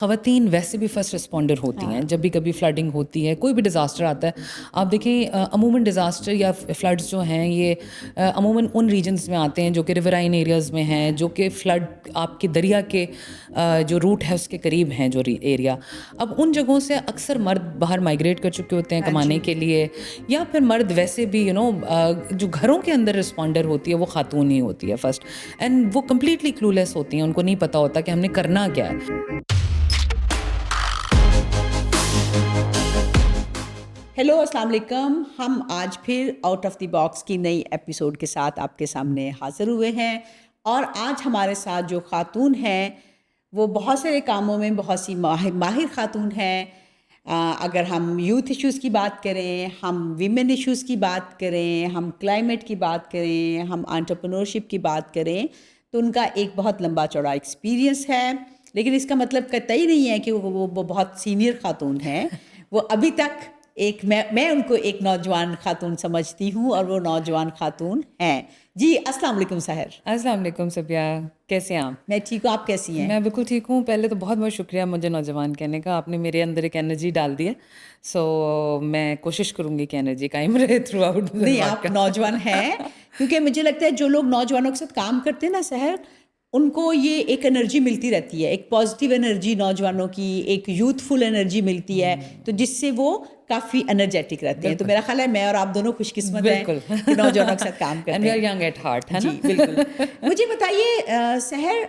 خواتین ویسے بھی فرسٹ رسپونڈر ہوتی ہیں. جب بھی کبھی فلڈنگ ہوتی ہے, کوئی بھی ڈیزاسٹر آتا ہے, آپ دیکھیں عموماً ڈیزاسٹر یا فلڈز جو ہیں یہ عموماً ان ریجنز میں آتے ہیں جو کہ ریورائن ایریاز میں ہیں, جو کہ فلڈ آپ کے دریا کے جو روٹ ہے اس کے قریب ہیں جو ایریا. اب ان جگہوں سے اکثر مرد باہر مائگریٹ کر چکے ہوتے ہیں کمانے کے لیے, یا پھر مرد ویسے بھی جو گھروں کے اندر رسپونڈر ہوتی ہے وہ خاتون ہی ہوتی ہے فرسٹ, اینڈ وہ کمپلیٹلی کلولیس ہوتی ہیں, ان کو نہیں پتہ ہوتا کہ ہم نے کرنا کیا ہے. ہیلو السلام علیکم. ہم آج پھر آؤٹ آف دی باکس کی نئی ایپیسوڈ کے ساتھ آپ کے سامنے حاضر ہوئے ہیں, اور آج ہمارے ساتھ جو خاتون ہیں وہ بہت سارے کاموں میں بہت سی ماہر خاتون ہیں. اگر ہم یوتھ ایشوز کی بات کریں, ہم ویمن ایشوز کی بات کریں, ہم کلائمیٹ کی بات کریں, ہم انٹرپرینورشپ کی بات کریں, تو ان کا ایک بہت لمبا چوڑا ایکسپیرینس ہے. لیکن اس کا مطلب قطعی نہیں ہے کہ وہ بہت سینئر خاتون ہیں. وہ ابھی تک میں ان کو ایک نوجوان خاتون سمجھتی ہوں, اور وہ نوجوان خاتون ہیں. جی السلام علیکم سحر. السلام علیکم صبیہ, کیسے ہیں آپ؟ میں ٹھیک ہوں, آپ کیسی ہیں؟ میں بالکل ٹھیک ہوں. پہلے تو بہت بہت شکریہ مجھے نوجوان کہنے کا, آپ نے میرے اندر ایک انرجی ڈال دی ہے, سو میں کوشش کروں گی کہ انرجی قائم رہے تھرو آؤٹ. نہیں, آپ نوجوان ہیں, کیونکہ مجھے لگتا ہے جو لوگ نوجوانوں کے ساتھ کام کرتے ہیں نا سحر, ان کو یہ ایک انرجی ملتی رہتی ہے, ایک پازیٹیو انرجی نوجوانوں کی, ایک یوتھفل انرجی ملتی ہے, تو جس سے وہ کافی انرجیٹک رہتے ہیں. تو میرا خیال ہے میں اور آپ دونوں خوش قسمت ہیں کہ نوجوانوں کے ساتھ کام کرتے ہیں. ینگ ایٹ ہارٹ ہے جی بالکل. مجھے بتائیے سحر,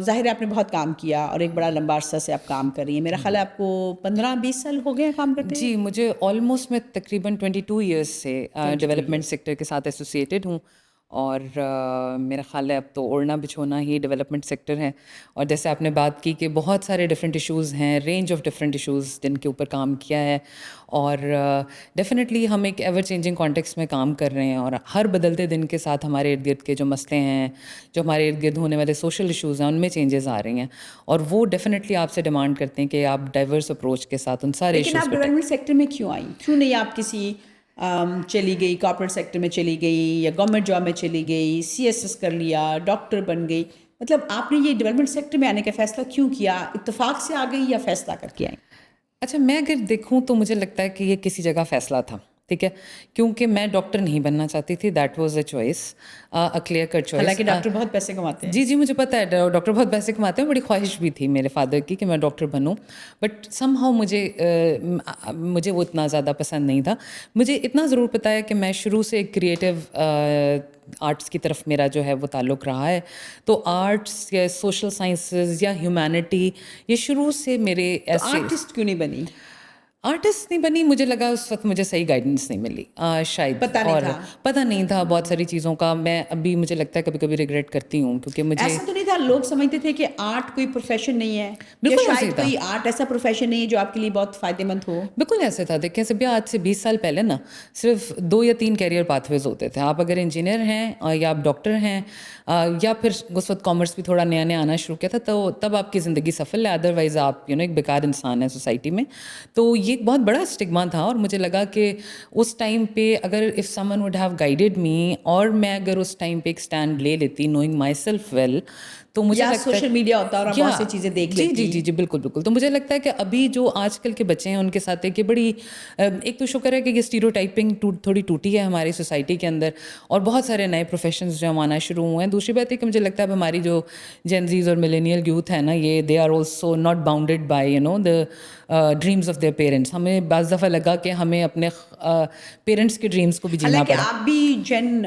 ظاہر ہے آپ نے بہت کام کیا اور ایک بڑا لمبا عرصہ سے آپ کام کر رہی ہیں. میرا خیال ہے آپ کو 15-20 سال ہو گئے ہیں کام کرتے ہیں. جی, مجھے آلموسٹ میں تقریباً 22 ایئرس سے ڈیولپمنٹ سیکٹر کے ساتھ ایسوسیٹیڈ ہوں, اور میرا خیال ہے اب تو اوڑھنا بچھونا ہی ڈیولپمنٹ سیکٹر ہے. اور جیسے آپ نے بات کی کہ بہت سارے ڈفرینٹ ایشوز ہیں, رینج آف ڈفرینٹ ایشوز جن کے اوپر کام کیا ہے, اور ڈیفینیٹلی ہم ایک ایور چینجنگ کانٹیکس میں کام کر رہے ہیں, اور ہر بدلتے دن کے ساتھ ہمارے ارد گرد کے جو مسئلے ہیں, جو ہمارے ارد گرد ہونے والے سوشل ایشوز ہیں, ان میں چینجز آ رہی ہیں, اور وہ ڈیفینیٹلی آپ سے ڈیمانڈ کرتے ہیں کہ آپ ڈائیورس اپروچ کے ساتھ ان سارے ایشوز. لیکن آپ ڈیولپمنٹ سیکٹر میں کیوں آئیں, کیوں نہیں آپ کسی چلی گئی کارپوریٹ سیکٹر میں چلی گئی, یا گورنمنٹ جاب میں چلی گئی, CSS کر لیا, ڈاکٹر بن گئی؟ مطلب آپ نے یہ ڈیولپمنٹ سیکٹر میں آنے کا فیصلہ کیوں کیا؟ اتفاق سے آ گئی یا فیصلہ کر کے آئیں؟ اچھا, میں اگر دیکھوں تو مجھے لگتا ہے کہ یہ کسی جگہ فیصلہ تھا, ٹھیک ہے, کیونکہ میں ڈاکٹر نہیں بننا چاہتی تھی. That was a choice, a clear cut choice. حالانکہ ڈاکٹر بہت پیسے کماتے ہیں. جی مجھے پتہ ہے ڈاکٹر بہت پیسے کماتے ہیں, بڑی خواہش بھی تھی میرے فادر کی کہ میں doctor Bannu, but some how مجھے وہ اتنا زیادہ پسند نہیں تھا. مجھے اتنا ضرور پتہ ہے کہ میں شروع سے ایک کریٹیو آرٹس کی طرف میرا جو ہے وہ تعلق رہا ہے. تو آرٹس یا سوشل سائنسز یا ہیومینٹی, یہ شروع سے میرے ایسے. آرٹسٹ کیوں نہیں بنی؟ آرٹسٹ نہیں بنی, مجھے لگا اس وقت مجھے صحیح گائیڈنس نہیں ملی شاید, پتہ نہیں تھا بہت ساری چیزوں کا. میں ابھی مجھے لگتا ہے کبھی کبھی ریگریٹ کرتی ہوں, کیونکہ مجھے ایسا تو نہیں تھا, لوگ سمجھتے تھے کہ آرٹ کوئی پروفیشن نہیں ہے, بالکل شاید کوئی آرٹ ایسا پروفیشن نہیں ہے جو آپ کے لیے بہت فائدہ مند ہو. بالکل ایسے تھا. دیکھیں صبح آج سے 20 سال پہلے نا صرف 2 یا 3 کیریئر پاتھ ویز ہوتے تھے. آپ اگر انجینئر ہیں یا آپ ڈاکٹر ہیں, یا پھر اس وقت کامرس بھی تھوڑا نیا نیا آنا شروع کیا تھا, تو تب آپ کی زندگی سفل ہے, ادروائز آپ ایک بیکار انسان ہے سوسائٹی میں. تو یہ ایک بہت بڑا اسٹگما تھا, اور مجھے لگا کہ اس ٹائم پہ اگر اف سمن وڈ ہیو گائیڈیڈ می, اور میں اگر اس ٹائم پہ ایک اسٹینڈ لے لیتی نوئنگ مائی سیلف ویل, تو مجھے لگتا ہے سوشل میڈیا ہوتا ہے اور بہت سی چیزیں دیکھ لیتی. جی بالکل. تو مجھے لگتا ہے کہ ابھی جو آج کل کے بچے ہیں ان کے ساتھ کہ بڑی ایک تو شکر ہے کہ یہ اسٹیریوٹائپنگ تھوڑی ٹوٹی ہے ہماری سوسائٹی کے اندر, اور بہت سارے نئے پروفیشنز جو ہم آنا شروع ہوئے ہیں. دوسری بات ہے کہ مجھے لگتا ہے اب ہماری جو جینزیز اور ملینیل یوتھ ہے نا, یہ they are also not bounded by the dreams of their parents. ہمیں بعض دفعہ لگا کہ ہمیں اپنے پیرنٹس کے ڈریمز کو بھی جینا پڑا. آپ بھی جن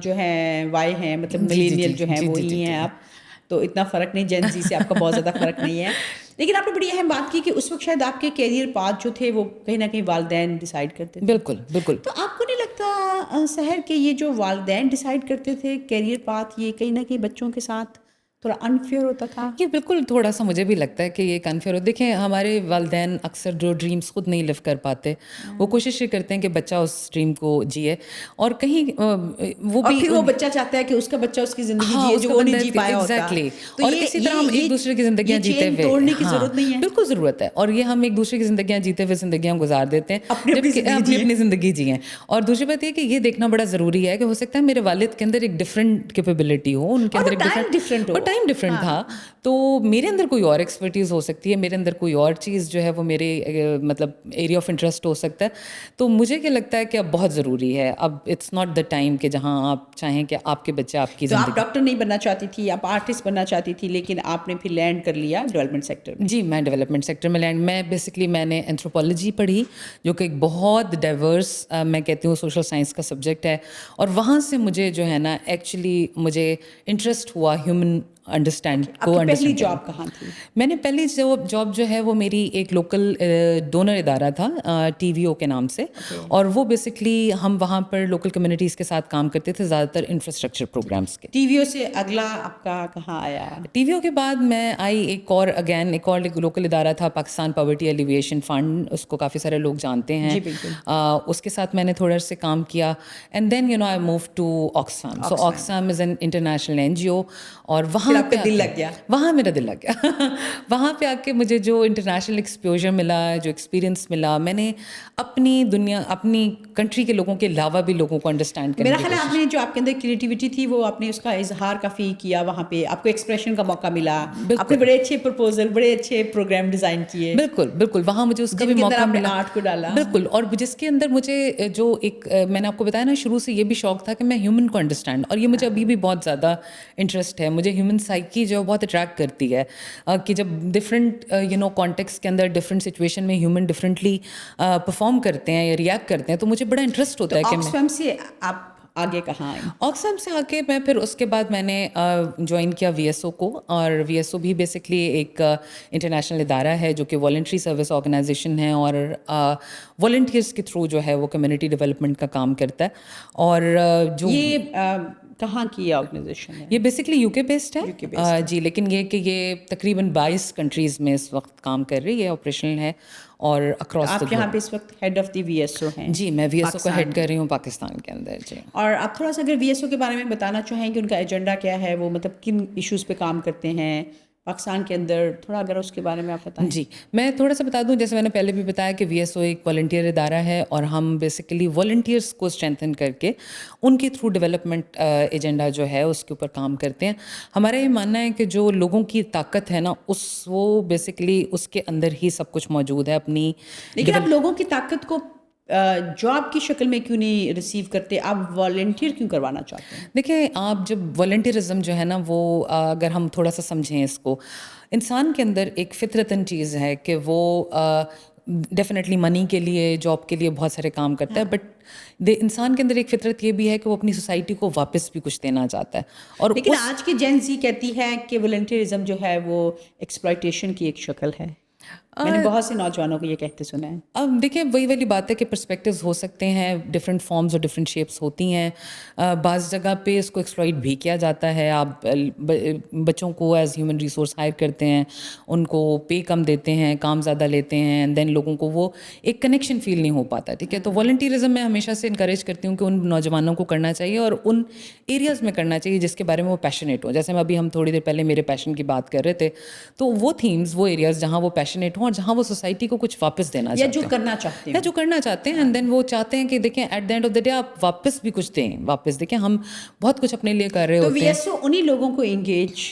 جو ہے وائی ہیں, مطلب ملینیل جو ہیں وہی ہیں آپ, تو اتنا فرق نہیں, جین زی سے آپ کا بہت زیادہ فرق نہیں ہے. لیکن آپ نے بڑی اہم بات کی کہ اس وقت شاید آپ کے کیریئر پاتھ جو تھے وہ کہیں نہ کہیں والدین ڈیسائیڈ کرتے تھے. بالکل. تو آپ کو نہیں لگتا سحر کہ یہ جو والدین ڈیسائیڈ کرتے تھے کیریئر پاتھ, یہ کہیں نہ کہیں بچوں کے ساتھ تھوڑا انفیئر ہوتا تھا؟ یہ بالکل تھوڑا سا مجھے بھی لگتا ہے کہ یہ ایک انفیئر ہو. دیکھیں ہمارے والدین اکثر جو ڈریمز خود نہیں لیو کر پاتے, وہ کوشش یہ کرتے ہیں کہ بچہ اس ڈریم کو جیے, اور کہیں وہ بھی پھر وہ بچہ چاہتا ہے کہ اس کا بچہ اس کی زندگی جیے جو وہ نہیں جی پایا ہوتا. اور اسی طرح ہم ایک دوسرے کی زندگیاں جیتے ہوئے, توڑنے کی ضرورت نہیں ہے. بالکل ضرورت ہے, اور یہ ہم ایک دوسرے کی زندگیاں جیتے ہوئے زندگیاں گزار دیتے ہیں, اپنی زندگی جیئیں. اور دوسری بات یہ کہ یہ دیکھنا بڑا ضروری ہے کہ ہو سکتا ہے میرے والد کے اندر ایک ڈفرینٹ کیپیبلٹی ہو, ان کے اندر ایک ڈفرینٹ टाइम डिफरेंट था, तो मेरे अंदर कोई और एक्सपर्टीज़ हो सकती है, मेरे अंदर कोई और चीज़ जो है वो मेरे मतलब एरिया ऑफ इंटरेस्ट हो सकता है। तो मुझे क्या लगता है कि अब बहुत ज़रूरी है, अब इट्स नॉट द टाइम कि जहाँ आप चाहें कि आपके बच्चे आपकी तो आप ज़िंदगी। डॉक्टर नहीं बनना चाहती थी, आप आर्टिस्ट बनना चाहती थी, लेकिन आपने फिर लैंड कर लिया डेवलपमेंट सेक्टर में। जी, मैं डेवलपमेंट सेक्टर में लैंड, मैंने एंथ्रोपोलॉजी पढ़ी, जो कि एक बहुत डाइवर्स मैं कहती हूँ सोशल साइंस का सब्जेक्ट है, और वहाँ से मुझे जो है ना एक्चुअली मुझे इंटरेस्ट हुआ ह्यूमन अंडरस्टैंड को आपकी पहली अंडरस्टैंड जॉब कहाँ थी? मैंने पहली जॉब जो है वो मेरी एक लोकल डोनर इदारा था, TVO के नाम से, और वो बेसिकली हम वहाँ पर लोकल कम्युनिटीज़ के साथ काम करते थे, ज़्यादातर इंफ्रास्ट्रक्चर प्रोग्राम्स के। टीवीओ से अगला आपका कहाँ आया? TVO के बाद मैं आई एक और लोकल इदारा था, पाकिस्तान पॉवर्टी एलिविएशन फंड, उसको काफ़ी सारे लोग जानते हैं। जी, बिल्कुल। उसके साथ मैंने थोड़ा से काम किया, and then I move to Oxfam. So Oxfam is an international NGO, और वहाँ फिर आपका दिल लग गया? वहाँ मेरा दिल लग गया वहाँ पे आके मुझे जो इंटरनेशनल एक्सपोजर मिला, जो एक्सपीरियंस मिला, मैंने अपनी कंट्री के लोगों के अलावा भी लोगों को अंडरस्टैंड करने मेरा की ख्याल है आपने जो आपके अंदर क्रिएटिविटी थी वो आपने उसका इजहार काफ़ी किया, वहाँ पे आपको एक्सप्रेशन का मौका मिला, आपने बड़े अच्छे प्रपोजल, बड़े अच्छे प्रोग्राम डिज़ाइन किए, बिल्कुल बिल्कुल, वहाँ मुझे उसका भी जिनके अंदर मौका आपने मिला, आर्ट को डाला। बिल्कुल, और जिसके अंदर मुझे जो एक मैंने आपको बताया ना शुरू से ये भी शौक था कि मैं ह्यूमन को अंडरस्टैंड, और ये मुझे अभी भी बहुत ज़्यादा इंटरेस्ट है। मुझे ह्यूमन साइकी जो बहुत अट्रैक्ट करती है, कि जब डिफरेंट कॉन्टेक्स्ट के अंदर डिफरेंट सिचुएशन में ह्यूमन डिफरेंटली परफॉर्म करते हैं या रिएक्ट करते हैं, तो मुझे बड़ा इंटरेस्ट होता है कि मैं ऑक्सफैम से आप आगे कहाँ आए? ऑक्सफैम से आके मैं फिर उसके बाद मैंने ज्वाइन किया VSO को, और VSO भी बेसिकली एक इंटरनेशनल इदारा है जो कि वॉलंटरी सर्विस ऑर्गेनाइजेशन है, और वॉलंटियर्स के थ्रू जो है वो कम्युनिटी डेवलपमेंट का काम करता है। और जो ये कहाँ की ऑर्गेनाइजेशन है? ये बेसिकली UK बेस्ड है, UK based जी, लेकिन ये कि ये तकरीबन 22 कंट्रीज़ में इस वक्त काम कर रही है, ऑपरेशनल है, और अक्रॉस आप यहाँ पे इस वक्त हेड ऑफ द VSO हैं? जी, मैं VSO को पाकिस्तान हेड कर रही हूँ पाकिस्तान के अंदर। जी, और आप थोड़ा सा अगर VSO के बारे में बताना चाहें कि उनका एजेंडा क्या है, वो मतलब किन इश्यूज़ पे काम करते हैं पाकिस्तान के अंदर, थोड़ा अगर उसके बारे में आप बताएं। जी, मैं थोड़ा सा बता दूं, जैसे मैंने पहले भी बताया कि VSO एक वॉलंटियर इदारा है, और हम बेसिकली वॉलंटियर्स को स्ट्रेंथन करके उनके थ्रू डेवलपमेंट एजेंडा जो है उसके ऊपर काम करते हैं। हमारा ये मानना है कि जो लोगों की ताकत है ना, वो बेसिकली उसके अंदर ही सब कुछ मौजूद है अपनी। लेकिन आप लोगों की ताकत को जॉब की शक्ल में क्यों नहीं रिसीव करते? आप वॉलंटियर क्यों करवाना चाहते हैं? देखिए, आप जब वॉलंटियरिज्म जो है ना वो अगर हम थोड़ा सा समझें इसको, इंसान के अंदर एक फितरतन चीज़ है कि वो डेफिनेटली मनी के लिए, जॉब के लिए बहुत सारे काम करता है, बट इंसान के अंदर एक फितरत ये भी है कि वो अपनी सोसाइटी को वापस भी कुछ देना चाहता है। और लेकिन आज की जेन ज़ी कहती है कि वॉलंटियरिज्म जो है वो एक्सप्लॉयटेशन की एक शक्ल है। मैंने बहुत से नौजवानों को ये कहते सुना है। अब देखिए, वही वाली बात है कि पर्सपेक्टिव्स हो सकते हैं, डिफरेंट फॉर्म्स और डिफरेंट शेप्स होती हैं। बाज़ जगह पे इसको एक्सप्लॉइट भी किया जाता है। आप बच्चों को एज ह्यूमन रिसोर्स हायर करते हैं, उनको पे कम देते हैं, काम ज़्यादा लेते हैं, एंड देन लोगों को वो एक कनेक्शन फील नहीं हो पाता। ठीक है, तो वॉलंटियरिज्म मैं हमेशा से इनकरेज करती हूँ कि उन नौजवानों को करना चाहिए, और उन एरियाज़ में करना चाहिए जिसके बारे में वो पैशनेट हो। जैसे हम थोड़ी देर पहले मेरे पैशन की बात कर रहे थे, तो वो थीम्स, वो एरियाज़ जहाँ वो पैशनेट हों और जहाँ वो सोसाइटी को कुछ वापस देना या चाहते जो हैं, करना चाहते या हैं, जो करना चाहते हैं, एंड देन वो चाहते हैं कि देखें at the end of the day आप वापस भी कुछ दें, वापस देखें हम बहुत कुछ अपने लिए कर रहे तो होते हैं। VSO उन्हीं लोगों को एंगेज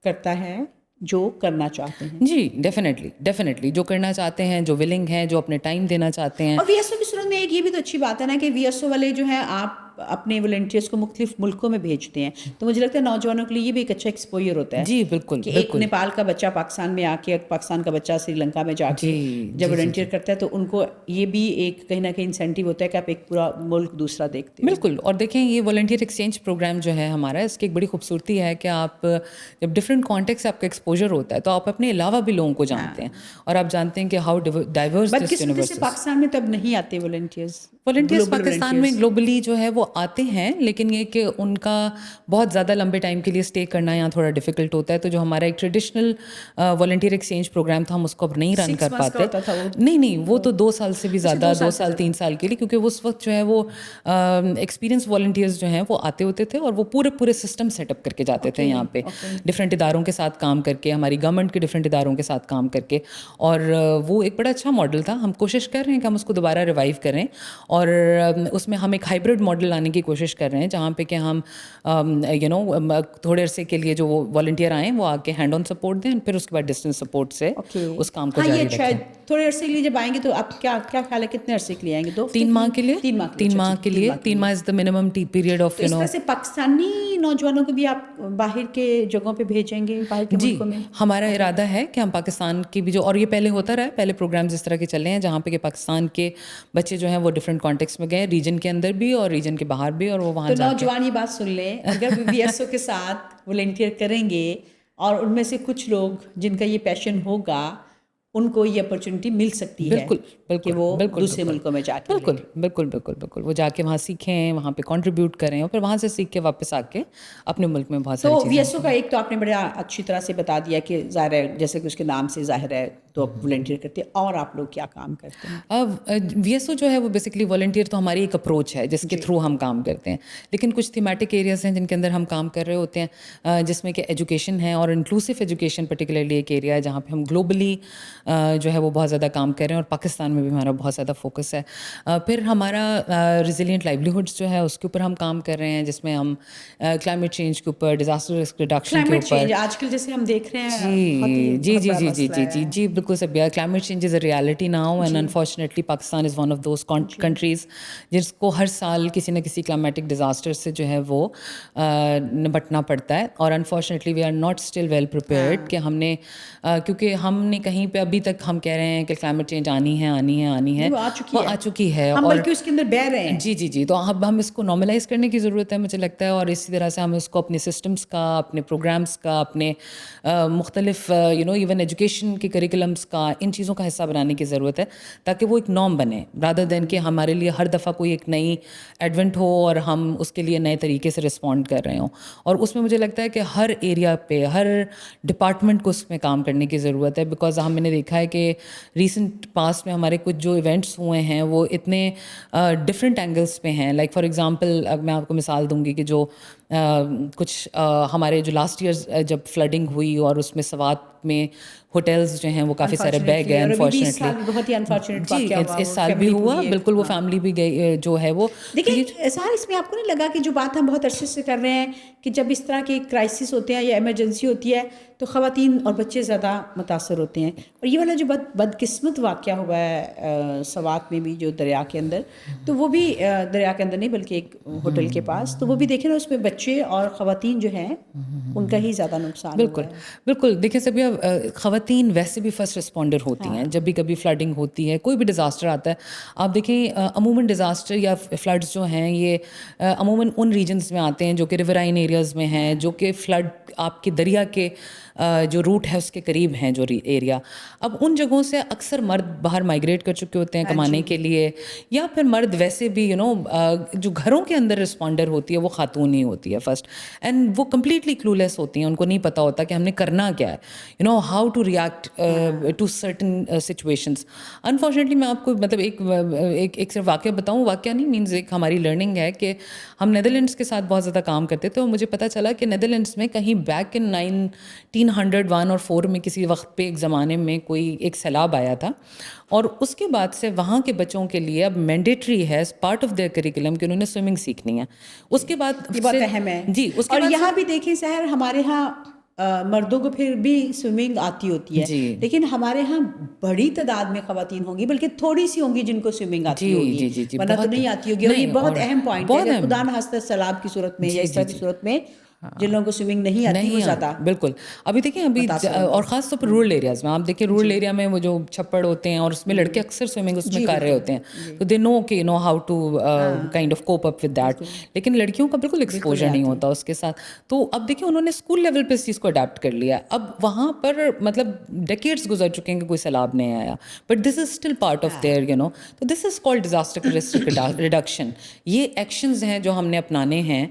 करता है जो करना चाहते हैं। जी, डेफिनेटली जो करना चाहते हैं, जो विलिंग हैं, जो अपने टाइम देना चाहते हैं। और VSO की सूरत में एक ये भी तो अच्छी बात है ना कि VSO वाले जो है आप अपने वॉलंटियर्स को मुख्तलिफ मुल्कों में भेजते हैं, तो मुझे लगता है नौजवानों के लिए ये भी एक अच्छा एक्सपोजर होता है। जी, बिल्कुल कि एक बिल्कुल। नेपाल का बच्चा पाकिस्तान में आके, पाकिस्तान का बच्चा श्रीलंका में जाके जी, जब जी, वॉलंटियर करता है तो उनको ये भी एक कहीं ना कहीं इंसेंटिव होता है कि आप एक पूरा मुल्क दूसरा देखते हैं। बिल्कुल, और देखें ये वॉलंटियर एक्सचेंज प्रोग्राम जो है हमारा, इसकी एक बड़ी खूबसूरती है कि आप जब डिफरेंट कॉन्टेक्स्ट से आपका एक्सपोजर होता है, तो आप अपने अलावा भी लोगों को जानते हैं, और आप जानते हैं कि हाउ डाइवर्स दिस बदकिस्मती यूनिवर्स से इज। पाकिस्तान में तब नहीं आते वॉलंटियर्स पाकिस्तान में ग्लोबली जो है वो आते हैं, लेकिन ये कि उनका बहुत ज़्यादा लंबे टाइम के लिए स्टे करना यहाँ थोड़ा डिफिकल्ट होता है। तो जो हमारा एक ट्रेडिशनल वॉलंटियर एक्सचेंज प्रोग्राम था, हम उसको अब नहीं रन कर पाते। नहीं, वो तो 2 साल से भी ज़्यादा, 2 साल 3 साल के लिए, क्योंकि उस वक्त जो है वो एक्सपीरियंस वॉलंटियर्स जो हैं वो आते होते थे, और वो पूरे सिस्टम सेटअप करके जाते थे यहाँ पे, डिफरेंट इदारों के साथ काम करके, हमारी गवर्नमेंट के डिफरेंट इदारों के साथ काम करके, और वो एक बड़ा अच्छा मॉडल था। हम कोशिश कर रहे हैं कि हम उसको दोबारा रिवाइव करें, और उसमें हम एक हाइब्रिड मॉडल लाने की कोशिश कर रहे हैं, जहाँ पे कि हम थोड़े अरसे के लिए जो वॉलंटियर आएँ वो आके हैंड ऑन सपोर्ट दें, फिर उसके बाद डिस्टेंस सपोर्ट से उस काम को हाँ, ये जारी अच्छा है। रखें। थोड़े अरसे के लिए जब आएंगे तो आप क्या क्या ख्याल है कितने अरसे के लिए आएंगे? 2 3 माह के लिए, 3 माह 3 माह के लिए, 3 माह is the minimum period of तो इस तरह से पाकिस्तानी नौजवानों को भी आप बाहर के जगहों पे भेजेंगे, बाहर के जी, मुल्कों में? हमारा इरादा है कि हम पाकिस्तान की भी जो, और ये पहले होता रहा है, पहले प्रोग्राम्स इस तरह के चले हैं जहाँ पे कि पाकिस्तान के बच्चे जो हैं वो डिफरेंट कॉन्टेक्स्ट में गए, रीजन के अंदर भी और रीजन के बाहर भी, और वो वहाँ तो जाके नौजवान ये बात सुन लें, अगर वीएसओ के साथ वॉलंटियर करेंगे और उनमें से कुछ लोग जिनका ये पैशन होगा उनको ये अपॉर्चुनिटी मिल सकती है बिल्कुल, कि बिल्कुल, वो बिल्कुल, दूसरे बिल्कुल। मुल्कों में जाके बिल्कुल, बिल्कुल, बिल्कुल, बिल्कुल। वो जाके वहाँ सीखें, वहाँ पे कंट्रीब्यूट करें और फिर वहाँ से सीख के वापस आके अपने मुल्क में बहुत सारी तो चीज़ें। वीएसओ का एक तो आपने बड़ा अच्छी तरह से बता दिया कि ज़ाहिर है, जैसे कि उसके नाम से ज़ाहिर है, तो आप वॉलंटियर करते हैं, और आप लोग क्या काम करते हैं? अब वीएसओ जो है वो बेसिकली वॉलंटियर तो हमारी एक अप्रोच है जिसके थ्रू हम काम करते हैं, लेकिन कुछ थीमेटिक एरियाज हैं जिनके अंदर हम काम कर रहे होते हैं, जिसमें कि एजुकेशन है, और इंक्लूसिव एजुकेशन पर्टिकुलरली एक एरिया है जहाँ पे हम ग्लोबली जो है वो बहुत ज़्यादा काम कर रहे हैं, और पाकिस्तान में भी हमारा बहुत ज़्यादा फोकस है। फिर हमारा रिजिलियंट लाइवलीहुड्स जो है उसके ऊपर हम काम कर रहे हैं, जिसमें हम क्लाइमेट चेंज के ऊपर, डिजास्टर रिस्क रिडक्शन के क्लाइमेट चेंज ऊपर। आजकल जैसे हम देख रहे हैं, बहुत ही जी जी बहुत जी बड़ा जी जी मसला जी जी है। जी बिल्कुल सब यार, climate change is a reality now, and unfortunately Pakistan is one of those countries जिसको हर साल किसी न किसी क्लाइमेटिक डिजास्टर से जो है वो निपटना पड़ता है, और unfortunately we are not still well prepared कि हमने क्योंकि हमने कहीं पे अभी तक हम कह रहे हैं कि क्लाइमेट चेंज आनी है, आनी है, आनी है, वो आ चुकी वो है। आ चुकी है, हम और बल्कि उसके अंदर बह रहे हैं। जी जी जी, तो अब हम इसको नॉर्मलाइज करने की ज़रूरत है मुझे लगता है, और इसी तरह से हमें इसको अपने सिस्टम्स का, अपने प्रोग्राम्स का, अपने मुख्तलिफ इवन एजुकेशन के करिकुलम्स का, इन चीज़ों का हिस्सा बनाने की ज़रूरत है, ताकि वो एक नॉर्म बने, रादर दैन कि हमारे लिए हर दफ़ा कोई एक नई एडवेंट हो और हम उसके लिए नए तरीके से रिस्पॉन्ड कर रहे हों। और उसमें मुझे लगता है कि हर एरिया पे, हर डिपार्टमेंट को उसमें काम करने की ज़रूरत है, बिकॉज मैंने देखा है कि रिसेंट पास्ट में हमारे कुछ जो इवेंट्स हुए हैं वो इतने डिफरेंट एंगल्स पे हैं। लाइक फॉर एग्जांपल मैं आपको मिसाल दूंगी कि जो कुछ हमारे जो लास्ट ईयर जब फ्लडिंग हुई और उसमें सवात में होटल्स जो हैं वो काफ़ी सारे बह गए अनफॉर्चुनेटली। बहुत ही अनफॉर्चुनेट जी, वाकया हुआ, इस साल भी हुआ, बिल्कुल वो फैमिली भी गई जो है वो। देखिए सर, इसमें आपको नहीं लगा कि जो बात हम बहुत अरसे से कर रहे हैं कि जब इस तरह के क्राइसिस होते हैं या इमरजेंसी होती है तो ख़वातीन और बच्चे ज़्यादा मुतासर होते हैं, और ये वाला जो बदकिस्मत वाकया हुआ है सवात में भी, जो दरिया के अंदर, तो वो भी दरिया के अंदर नहीं बल्कि एक होटल के पास, तो वो भी देखें ना, उसमें बच्चे और ख़वातीन जो हैं उनका ही ज़्यादा नुकसान बिल्कुल हुआ है। बिल्कुल। देखिए सभी, ख़वातीन वैसे भी फर्स्ट रिस्पॉन्डर होती हैं जब भी कभी फ्लडिंग होती है, कोई भी डिज़ास्टर आता है। आप देखें अमूमन डिज़ास्टर या फ्लड्स जो हैं ये अमूमन उन रीजन्स में आते हैं जो कि रिवराइन एरियाज़ में हैं, जो कि फ्लड आपके दरिया के जो रूट है उसके करीब हैं जो एरिया। अब उन जगहों से अक्सर मर्द बाहर माइग्रेट कर चुके होते हैं कमाने के लिए, या फिर मर्द वैसे भी जो घरों के अंदर रिस्पॉन्डर होती है वो खातून ही होती है फर्स्ट, एंड वो कम्प्लीटली क्लूलेस होती हैं, उनको नहीं पता होता कि हमने करना क्या है, how to react to certain situations. Unfortunately मैं आपको मतलब एक सिर्फ वाक़या बताऊँ, वाक़या नहीं मीन्स एक हमारी लर्निंग है कि हम नेदरलैंड्स के साथ बहुत ज़्यादा काम करते थे, और मुझे पता चला कि नेदरलैंड्स में कहीं बैक इन 1901 और 4 में किसी वक्त पे एक ज़माने में कोई एक सैलाब आया था, और उसके बाद से वहाँ के बच्चों के लिए अब मैंडेटरी है पार्ट ऑफ देयर करिकुलम कि उन्होंने स्विमिंग सीखनी है। उसके बाद ये बहुत अहम है जी, उसके और बाद यहाँ भी देखें सहर, हमारे यहाँ मर्दों को फिर भी स्विमिंग आती होती है, लेकिन हमारे यहाँ बड़ी तादाद में ख़वातीन होंगी, बल्कि थोड़ी सी होंगी जिनको स्विमिंग आती होगी, वरना तो नहीं आती होगी। और ये बहुत अहम पॉइंट है कि खुदा न खास्ता सैलाब की सूरत में या इस तरह की सूरत में जिन लोगों को स्विमिंग नहीं आती वो ज़्यादा। बिल्कुल। अभी देखिए और ख़ास तौर पर रूरल एरियाज़ में आप देखिए, रूरल एरिया में वो जो छप्पड़ होते हैं और उसमें लड़के अक्सर स्विमिंग उसमें कर रहे होते हैं, तो दे नो कि how to kind of cope up with that, लेकिन लड़कियों का बिल्कुल एक्सपोजर नहीं होता उसके साथ। तो अब देखिए उन्होंने स्कूल लेवल पर इस चीज़ को अडेप्ट कर लिया। अब वहाँ पर मतलब डेकेड्स गुजर चुके हैं कि कोई सैलाब नहीं आया, but this is still part of their तो this is called disaster risk reduction. ये एक्शंस हैं जो हमने अपनाने हैं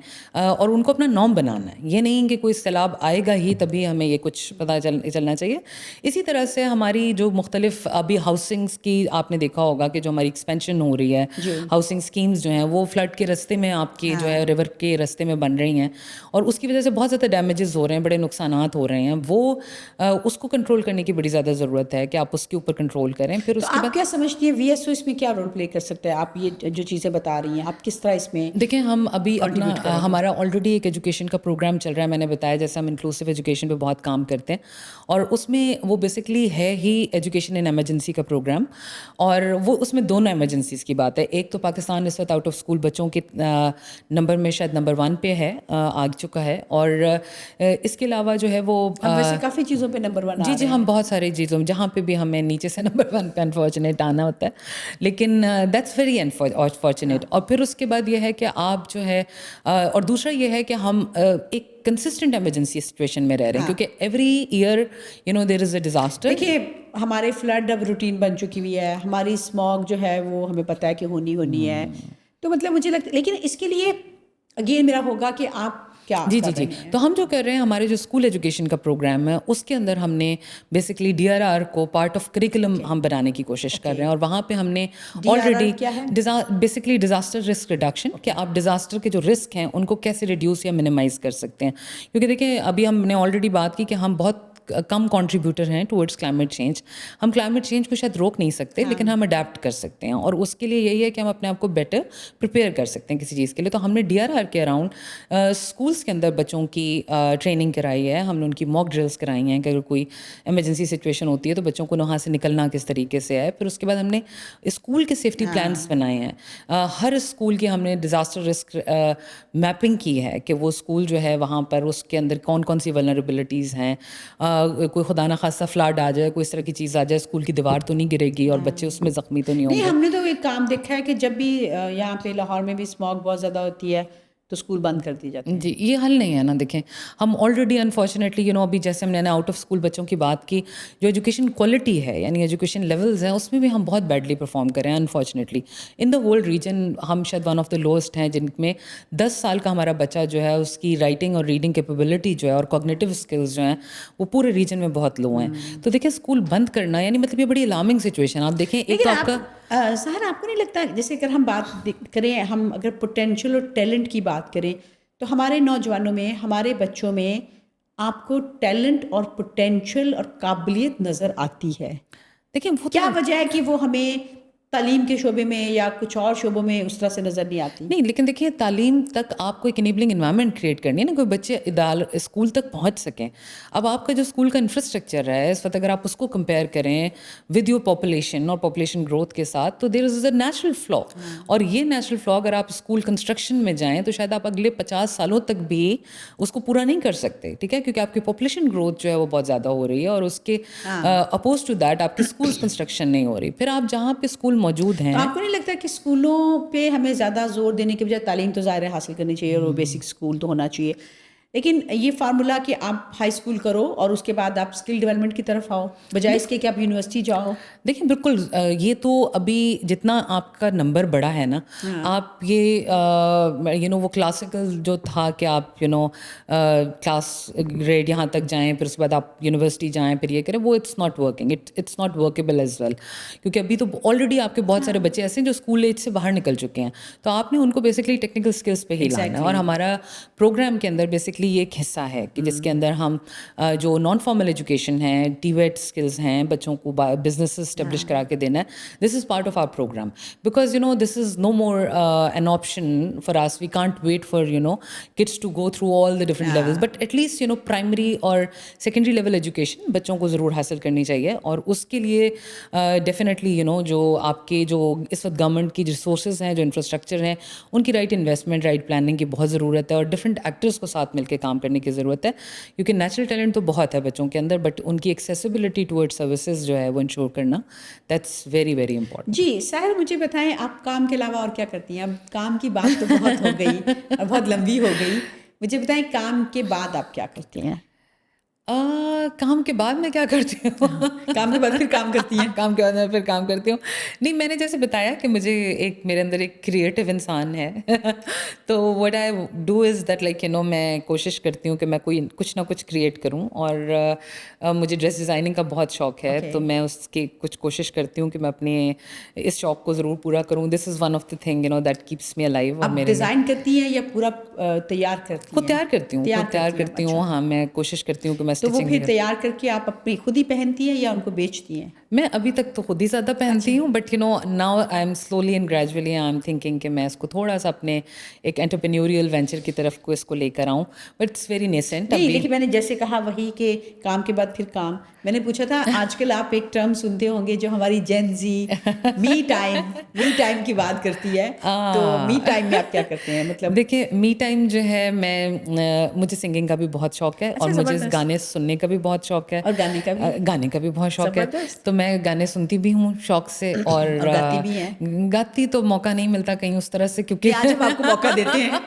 और उनको अपना नॉर्म बनाना آنا ہے. یہ نہیں کہ کوئی سیلاب آئے گا ہی تبھی ہمیں یہ کچھ پتہ چلنا چاہیے. اسی طرح سے ہماری جو مختلف ابھی ہاؤسنگس کی آپ نے دیکھا ہوگا کہ جو ہماری ایکسپینشن ہو رہی ہے, ہاؤسنگ اسکیمز جو ہیں وہ فلڈ کے راستے میں آپ کی جو ہے ریور کے راستے میں بن رہی ہیں, اور اس کی وجہ سے بہت زیادہ ڈیمیجز ہو رہے ہیں, بڑے نقصانات ہو رہے ہیں. وہ اس کو کنٹرول کرنے کی بڑی زیادہ ضرورت ہے کہ آپ اس کے اوپر کنٹرول کریں. پھر اس کے آپ کیا سمجھتی ہیں وی ایس او اس میں کیا رول پلے کر سکتا ہے؟ آپ یہ جو چیزیں بتا رہی ہیں آپ کس طرح اس میں دیکھیں, ہم ابھی اپنا ہمارا آلریڈی ایک ایجوکیشن کا پروگرام چل رہا ہے. میں نے بتایا جیسے ہم انکلوسیو ایجوکیشن پہ بہت کام کرتے ہیں, اور اس میں وہ بیسکلی ہے ہی ایجوکیشن ان ایمرجنسی کا پروگرام, اور وہ اس میں دونوں ایمرجنسیز کی بات ہے. ایک تو پاکستان اس وقت آؤٹ آف اسکول بچوں کے نمبر میں شاید نمبر 1 پہ ہے, آ چکا ہے, اور اس کے علاوہ جو ہے وہ ویسے کافی چیزوں پہ نمبر 1 جی ہم بہت ساری چیزوں جہاں پہ بھی ہمیں نیچے سے نمبر 1 پہ انفارچونیٹ آنا ہوتا ہے, لیکن دیٹس ویری انفارچونیٹ. اور پھر اس کے بعد یہ ہے کہ آپ جو ہے, اور دوسرا یہ ہے کہ ہم ایک کنسسٹنٹ ایمرجنسی سچویشن میں رہ رہے ہیں, کیونکہ ایوری ایئر دیر از اے ڈیزاسٹر. دیکھیے ہمارے فلڈ اب روٹین بن چکی ہوئی ہے, ہماری اسموگ جو ہے وہ ہمیں پتہ ہے کہ ہونی ہے. تو مطلب مجھے لگتا ہے, لیکن اس کے لیے اگین میرا ہوگا کہ آپ کیا جی تو ہم جو کر رہے ہیں, ہمارے جو اسکول ایجوکیشن کا پروگرام ہے اس کے اندر ہم نے بیسکلی DRR کو پارٹ آف کریکولم ہم بنانے کی کوشش کر رہے ہیں, اور وہاں پہ ہم نے already basically disaster risk reduction, کہ آپ ڈیزاسٹر کے جو رسک ہیں ان کو کیسے ریڈیوس یا منیمائز کر سکتے ہیں. کیونکہ دیکھیں ابھی ہم نے آلریڈی بات کی کہ ہم بہت کم کنٹریبیوٹر ہیں ٹورڈز کلائمیٹ چینج. ہم کلائمیٹ چینج کو شاید روک نہیں سکتے, لیکن ہم اڈیپٹ کر سکتے ہیں, اور اس کے لیے یہی ہے کہ ہم اپنے آپ کو بیٹر پریپیئر کر سکتے ہیں کسی چیز کے لیے. تو ہم نے DRR کے اراؤنڈ اسکولس کے اندر بچوں کی ٹریننگ کرائی ہے, ہم نے ان کی موک ڈرلس کرائی ہیں کہ اگر کوئی ایمرجنسی سچویشن ہوتی ہے تو بچوں کو وہاں سے نکلنا کس طریقے سے ہے. پھر اس کے بعد ہم نے اسکول کے سیفٹی پلانس بنائے ہیں. ہر اسکول کی ہم نے ڈیزاسٹر رسک میپنگ کی ہے کہ وہ اسکول جو ہے وہاں پر اس کے اندر کون کون سی ولنریبلٹیز ہیں. کوئی خدا نہ خاصہ فلڈ آ جائے, کوئی اس طرح کی چیز آ جائے, اسکول کی دیوار تو نہیں گرے گی اور بچے اس میں زخمی تو نہیں ہوں گے. ہم نے تو ایک کام دیکھا ہے کہ جب بھی یہاں پہ لاہور میں بھی اسموگ بہت زیادہ ہوتی ہے تو اسکول بند کر دی جاتی ہے. جی یہ حل نہیں ہے نا. دیکھیں ہم آلریڈی انفارچونیٹلی ابھی جیسے ہم نے آؤٹ آف اسکول بچوں کی بات کی, جو ایجوکیشن کوالٹی ہے یعنی ایجوکیشن لیولز ہیں اس میں بھی ہم بہت بیڈلی پرفارم کر رہے ہیں unfortunately. In the whole region ہم شاید ون آف دا لوسٹ ہیں, جن میں 10 سال کا ہمارا بچہ جو ہے اس کی رائٹنگ اور ریڈنگ کیپیبلٹی جو ہے اور کوگنیٹیو اسکلز جو ہیں وہ پورے ریجن میں بہت لو ہیں. تو دیکھیں اسکول بند کرنا یعنی مطلب یہ بڑی الارمنگ سچویشن. آپ دیکھیں ایک تو آپ کا سہر آپ کو نہیں لگتا جیسے اگر ہم بات کریں, ہم اگر پوٹینشیل اور ٹیلنٹ کی بات کریں تو ہمارے نوجوانوں میں, ہمارے بچوں میں آپ کو ٹیلنٹ اور پوٹینشیل اور قابلیت نظر آتی ہے؟ دیکھیں وہ کیا وجہ ہے کہ وہ ہمیں تعلیم کے شعبے میں یا کچھ اور شعبوں میں اس طرح سے نظر نہیں آتی؟ نہیں, لیکن دیکھیے تعلیم تک آپ کو ایک انیبلنگ انوائرمنٹ کریٹ کرنی ہے نا, کوئی بچے اسکول تک پہنچ سکیں. اب آپ کا جو اسکول کا انفراسٹرکچر ہے اس وقت اگر آپ اس کو کمپیئر کریں ود یور پاپولیشن اور پاپولیشن گروتھ کے ساتھ, تو دیر از اے نیچرل فلو. اور یہ نیچرل فلو اگر آپ اسکول کنسٹرکشن میں جائیں تو شاید آپ اگلے 50 سالوں تک بھی اس کو پورا نہیں کر سکتے, ٹھیک ہے, کیونکہ آپ کی پاپولیشن گروتھ جو ہے وہ بہت زیادہ ہو رہی ہے, اور اس کے اپوز ٹو دیٹ آپ کی اسکول کنسٹرکشن نہیں ہو رہی. پھر آپ جہاں پہ اسکول موجود ہیں, آپ کو نہیں لگتا کہ اسکولوں پہ ہمیں زیادہ زور دینے کے بجائے تعلیم تو ظاہر حاصل کرنی چاہیے اور وہ بیسک اسکول تو ہونا چاہیے, لیکن یہ فارمولا کہ آپ ہائی اسکول کرو اور اس کے بعد آپ اسکل ڈیولپمنٹ کی طرف آؤ بجائے اس کے کہ آپ یونیورسٹی جاؤ؟ دیکھیں بالکل یہ تو ابھی جتنا آپ کا نمبر بڑا ہے نا, آپ یہ وہ کلاسیکل جو تھا کہ آپ کلاس گریڈ یہاں تک جائیں پھر اس کے بعد آپ یونیورسٹی جائیں پھر یہ کریں, وہ it's not working, it's not workable as well. کیونکہ ابھی تو آلریڈی آپ کے بہت سارے بچے ایسے ہیں جو اسکول ایج سے باہر نکل چکے ہیں, تو آپ نے ان کو بیسکلی ٹیکنیکل اسکلس پہ ہی لانا ہے. اور ہمارا پروگرام کے اندر بیسکلی یہ ایک حصہ ہے کہ جس کے اندر ہم جو نان فارمل ایجوکیشن ہے, TVET اسکلز ہیں, بچوں کو بزنس اسٹیبلش کرا کے دینا ہے. This is part of our programme because this is no more an option for us. We can't wait for kids to go through all the different levels, but at least primary اور secondary level education بچوں کو ضرور حاصل کرنی چاہیے. اور اس کے لیے ڈیفینیٹلی جو آپ کے جو اس وقت گورنمنٹ کی ریسورسز ہیں, جو انفراسٹرکچر ہیں, ان کی رائٹ انویسٹمنٹ, رائٹ پلاننگ کی بہت ضرورت ہے, اور ڈفرنٹ ایکٹرس کو ساتھ مل کے کام کرنے کی ضرورت ہے. کیونکہ نیچرل ٹیلنٹ تو بہت ہے بچوں کے اندر, بٹ ان کی ایکسیسیبلٹی ٹورڈ سروسز جو ہے وہ انشور کرنا, دیٹس ویری ویری امپورٹنٹ. جی ساحر, مجھے بتائیں آپ کام کے علاوہ اور کیا کرتی ہیں؟ اب کام کی بات تو بہت ہو گئی اور بہت لمبی ہو گئی, مجھے بتائیں کام کے بعد آپ کیا کرتی ہیں؟ کام کے بعد میں کیا کرتی ہوں کام کے بعد پھر کام کرتی ہیں؟ کام کے بعد میں پھر کام کرتی ہوں. نہیں، میں نے جیسے بتایا کہ مجھے میرے اندر ایک کریٹو انسان ہے. تو what I do is that like میں کوشش کرتی ہوں کہ میں کچھ نہ کچھ کریٹ کروں. اور مجھے ڈریس ڈیزائننگ کا بہت شوق ہے. تو میں اس کی کچھ کوشش کرتی ہوں کہ میں اپنے اس شوق کو ضرور پورا کروں. This is one of the thing that keeps me alive. اور آپ میرے ڈیزائن کرتی ہیں یا پورا تیار کرتی ہیں؟ خود تیار کرتی ہوں. ہاں، میں کوشش کرتی ہوں کہ میں تو وہ پھر تیار کر کے آپ اپنی خود ہی پہنتی ہیں یا ان کو بیچتی ہیں؟ میں ابھی تک تو خود ہی زیادہ پہنتی ہوں. But now I am slowly and gradually I am thinking کہ میں اس کو تھوڑا سا اپنے ایک انٹرپرینیوریل وینچر کی طرف کو اس کو لے کر آؤں. But it's very nascent. نہیں، لیکن میں نے جیسے کہا وہی کہ کام کے بعد پھر کام، میں نے پوچھا تھا آج کل آپ ایک ٹرم سنتے ہوں گے جو ہماری جین زی می ٹائم کی بات کرتی ہے. تو می ٹائم میں آپ کیا کرتے ہیں؟ مطلب دیکھیے، می ٹائم جو ہے مجھے سنگنگ کا بھی بہت شوق ہے اور مجھے گانے سننے کا بھی بہت شوق ہے. اور گانے کا بھی بہت شوق ہے. تو میں گانے سنتی بھی ہوں شوق سے اور گاتی بھی ہیں. گاتی تو موقع نہیں ملتا کہیں اس طرح سے، کیونکہ آج ہم آپ کو موقع دیتے ہیں،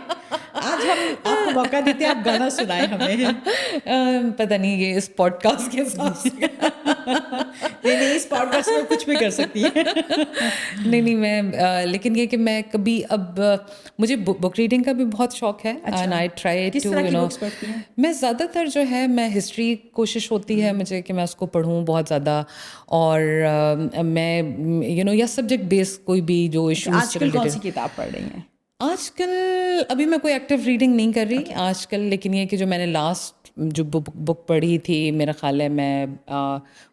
آج ہم آپ کو موقع دیتے ہیں، آپ گانا سنائیں ہمیں. پتہ نہیں یہ اس پوڈ کاسٹ کے ساتھ نہیں، اس پوڈ کاسٹ میں کچھ بھی کر سکتی ہیں. نہیں میں لیکن یہ کہ میں کبھی اب مجھے بک ریڈنگ کا بھی بہت شوق ہے. اینڈ آئی ٹرائی ٹو میں زیادہ تر جو ہے میں ہسٹری کوشش ہوتی ہے مجھے کہ میں اس کو پڑھوں بہت زیادہ. اور میں یا سبجیکٹ بیس کوئی بھی جو ایشوز. آج کل کون سی کتاب پڑھ رہی ہیں؟ آج کل ابھی میں کوئی ایکٹیو ریڈنگ نہیں کر رہی آج کل. لیکن یہ کہ جو میں نے لاسٹ جو بک پڑھی تھی، میرا خیال ہے میں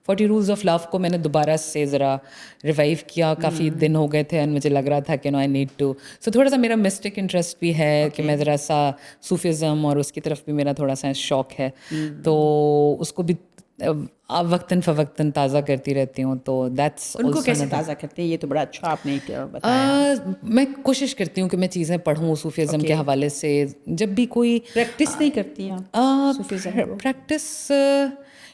40 رولز آف لو کو میں نے دوبارہ سے ذرا ریوائیو کیا. کافی دن ہو گئے تھے اور مجھے لگ رہا تھا کہ آئی نیڈ ٹو. سو تھوڑا سا میرا مسٹک انٹرسٹ بھی ہے کہ میں ذرا سا صوفیزم اور اس کی طرف بھی میرا تھوڑا سا شوق ہے. تو اس کو بھی وقتاً فوقتاً تازہ کرتی رہتی ہوں. تو دیٹس ان کو کیسے تازہ کرتے ہیں؟ یہ تو بڑا اچھا آپ نے بتایا. میں کوشش کرتی ہوں کہ میں چیزیں پڑھوں صوفیزم کے حوالے سے. جب بھی کوئی پریکٹس نہیں کرتی ہیں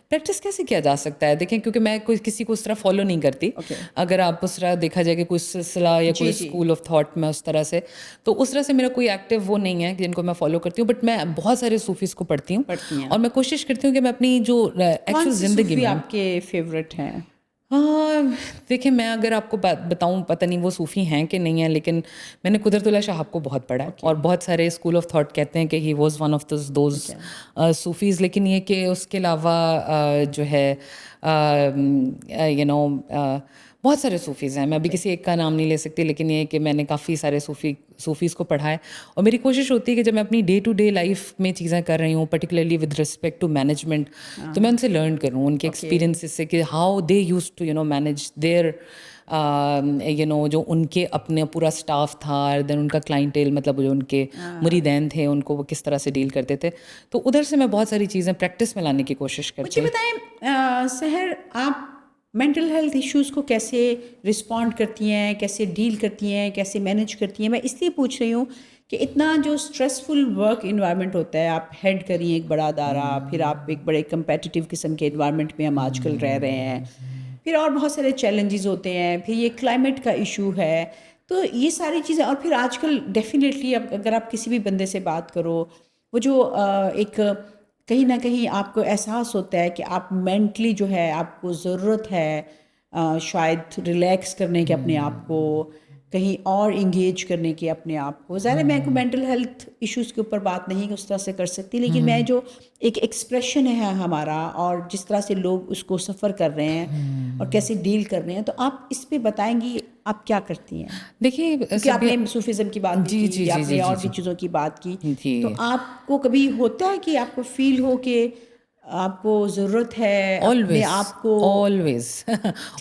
پریکٹس کیسے کیا جا سکتا ہے؟ دیکھیں، کیونکہ میں کسی کو اس طرح فالو نہیں کرتی. اگر آپ اس طرح دیکھا جائے کہ کوئی سلسلہ یا کوئی اسکول آف تھاٹ میں اس طرح سے، تو اس طرح سے میرا کوئی ایکٹیو وہ نہیں ہے جن کو میں فالو کرتی ہوں. بٹ میں بہت سارے صوفیز کو پڑھتی ہوں اور میں کوشش کرتی ہوں کہ میں اپنی جو ایکچوئل زندگی میں. آپ کے فیوریٹ ہیں؟ دیکھیں، میں اگر آپ کو بتاؤں، پتہ نہیں وہ صوفی ہیں کہ نہیں ہیں، لیکن میں نے قدرت اللہ شاہاب کو بہت پڑھا ہے. اور بہت سارے اسکول آف تھاٹ کہتے ہیں کہ he was one of those Sufis. لیکن یہ کہ اس کے علاوہ جو ہے بہت سارے صوفیز ہیں. میں ابھی کسی ایک کا نام نہیں لے سکتی، لیکن یہ کہ میں نے کافی سارے صوفیز کو پڑھا ہے. اور میری کوشش ہوتی ہے کہ جب میں اپنی ڈے ٹو ڈے لائف میں چیزیں کر رہی ہوں، particularly with respect to management, تو میں ان سے لرن کروں ان کے ایکسپیرینسز سے کہ how they use to manage their جو ان کے اپنے پورا اسٹاف تھا، دین ان کا کلائنٹیل، مطلب جو ان کے مریدین تھے، ان کو وہ کس طرح سے ڈیل کرتے تھے. تو ادھر سے میں بہت ساری چیزیں پریکٹس میں لانے کی کوشش کرتی ہوں. مجھے بتائیں سحر، آپ مینٹل ہیلتھ ایشوز کو کیسے رسپونڈ کرتی ہیں، کیسے ڈیل کرتی ہیں، کیسے مینیج کرتی ہیں؟ میں اس لیے پوچھ رہی ہوں کہ اتنا جو اسٹریسفل ورک انوائرمنٹ ہوتا ہے، آپ ہیڈ کریے ایک بڑا ادارہ، پھر آپ ایک بڑے کمپیٹیٹیو قسم کے انوائرمنٹ میں ہم آج کل رہ رہے ہیں، پھر اور بہت سارے چیلنجز ہوتے ہیں، پھر یہ کلائمیٹ کا ایشو ہے. تو یہ ساری چیزیں، اور پھر آج کل ڈیفینیٹلی اگر آپ کسی بھی بندے سے بات کرو، وہ جو ایک کہیں نہ کہیں آپ کو احساس ہوتا ہے کہ آپ مینٹلی جو ہے آپ کو ضرورت ہے شاید ریلیکس کرنے کے، اپنے آپ کو کہیں اور انگیج کرنے کے اپنے آپ کو. ظاہر ہے میں کو مینٹل ہیلتھ ایشوز کے اوپر بات نہیں اس طرح سے کر سکتی، لیکن میں جو ایک ایکسپریشن ہے ہمارا، اور جس طرح سے لوگ اس کو سفر کر رہے ہیں اور کیسے ڈیل کر رہے ہیں، تو آپ اس پہ بتائیں گی آپ کیا کرتی ہیں؟ دیکھیے، کہ آپ نے صوفیزم کی بات کی، آپ نے اور بھی چیزوں کی بات کی، تو آپ کو کبھی ہوتا ہے کہ آپ کو فیل ہو کہ آپ کو ضرورت ہے اپنے آپ کو آلویز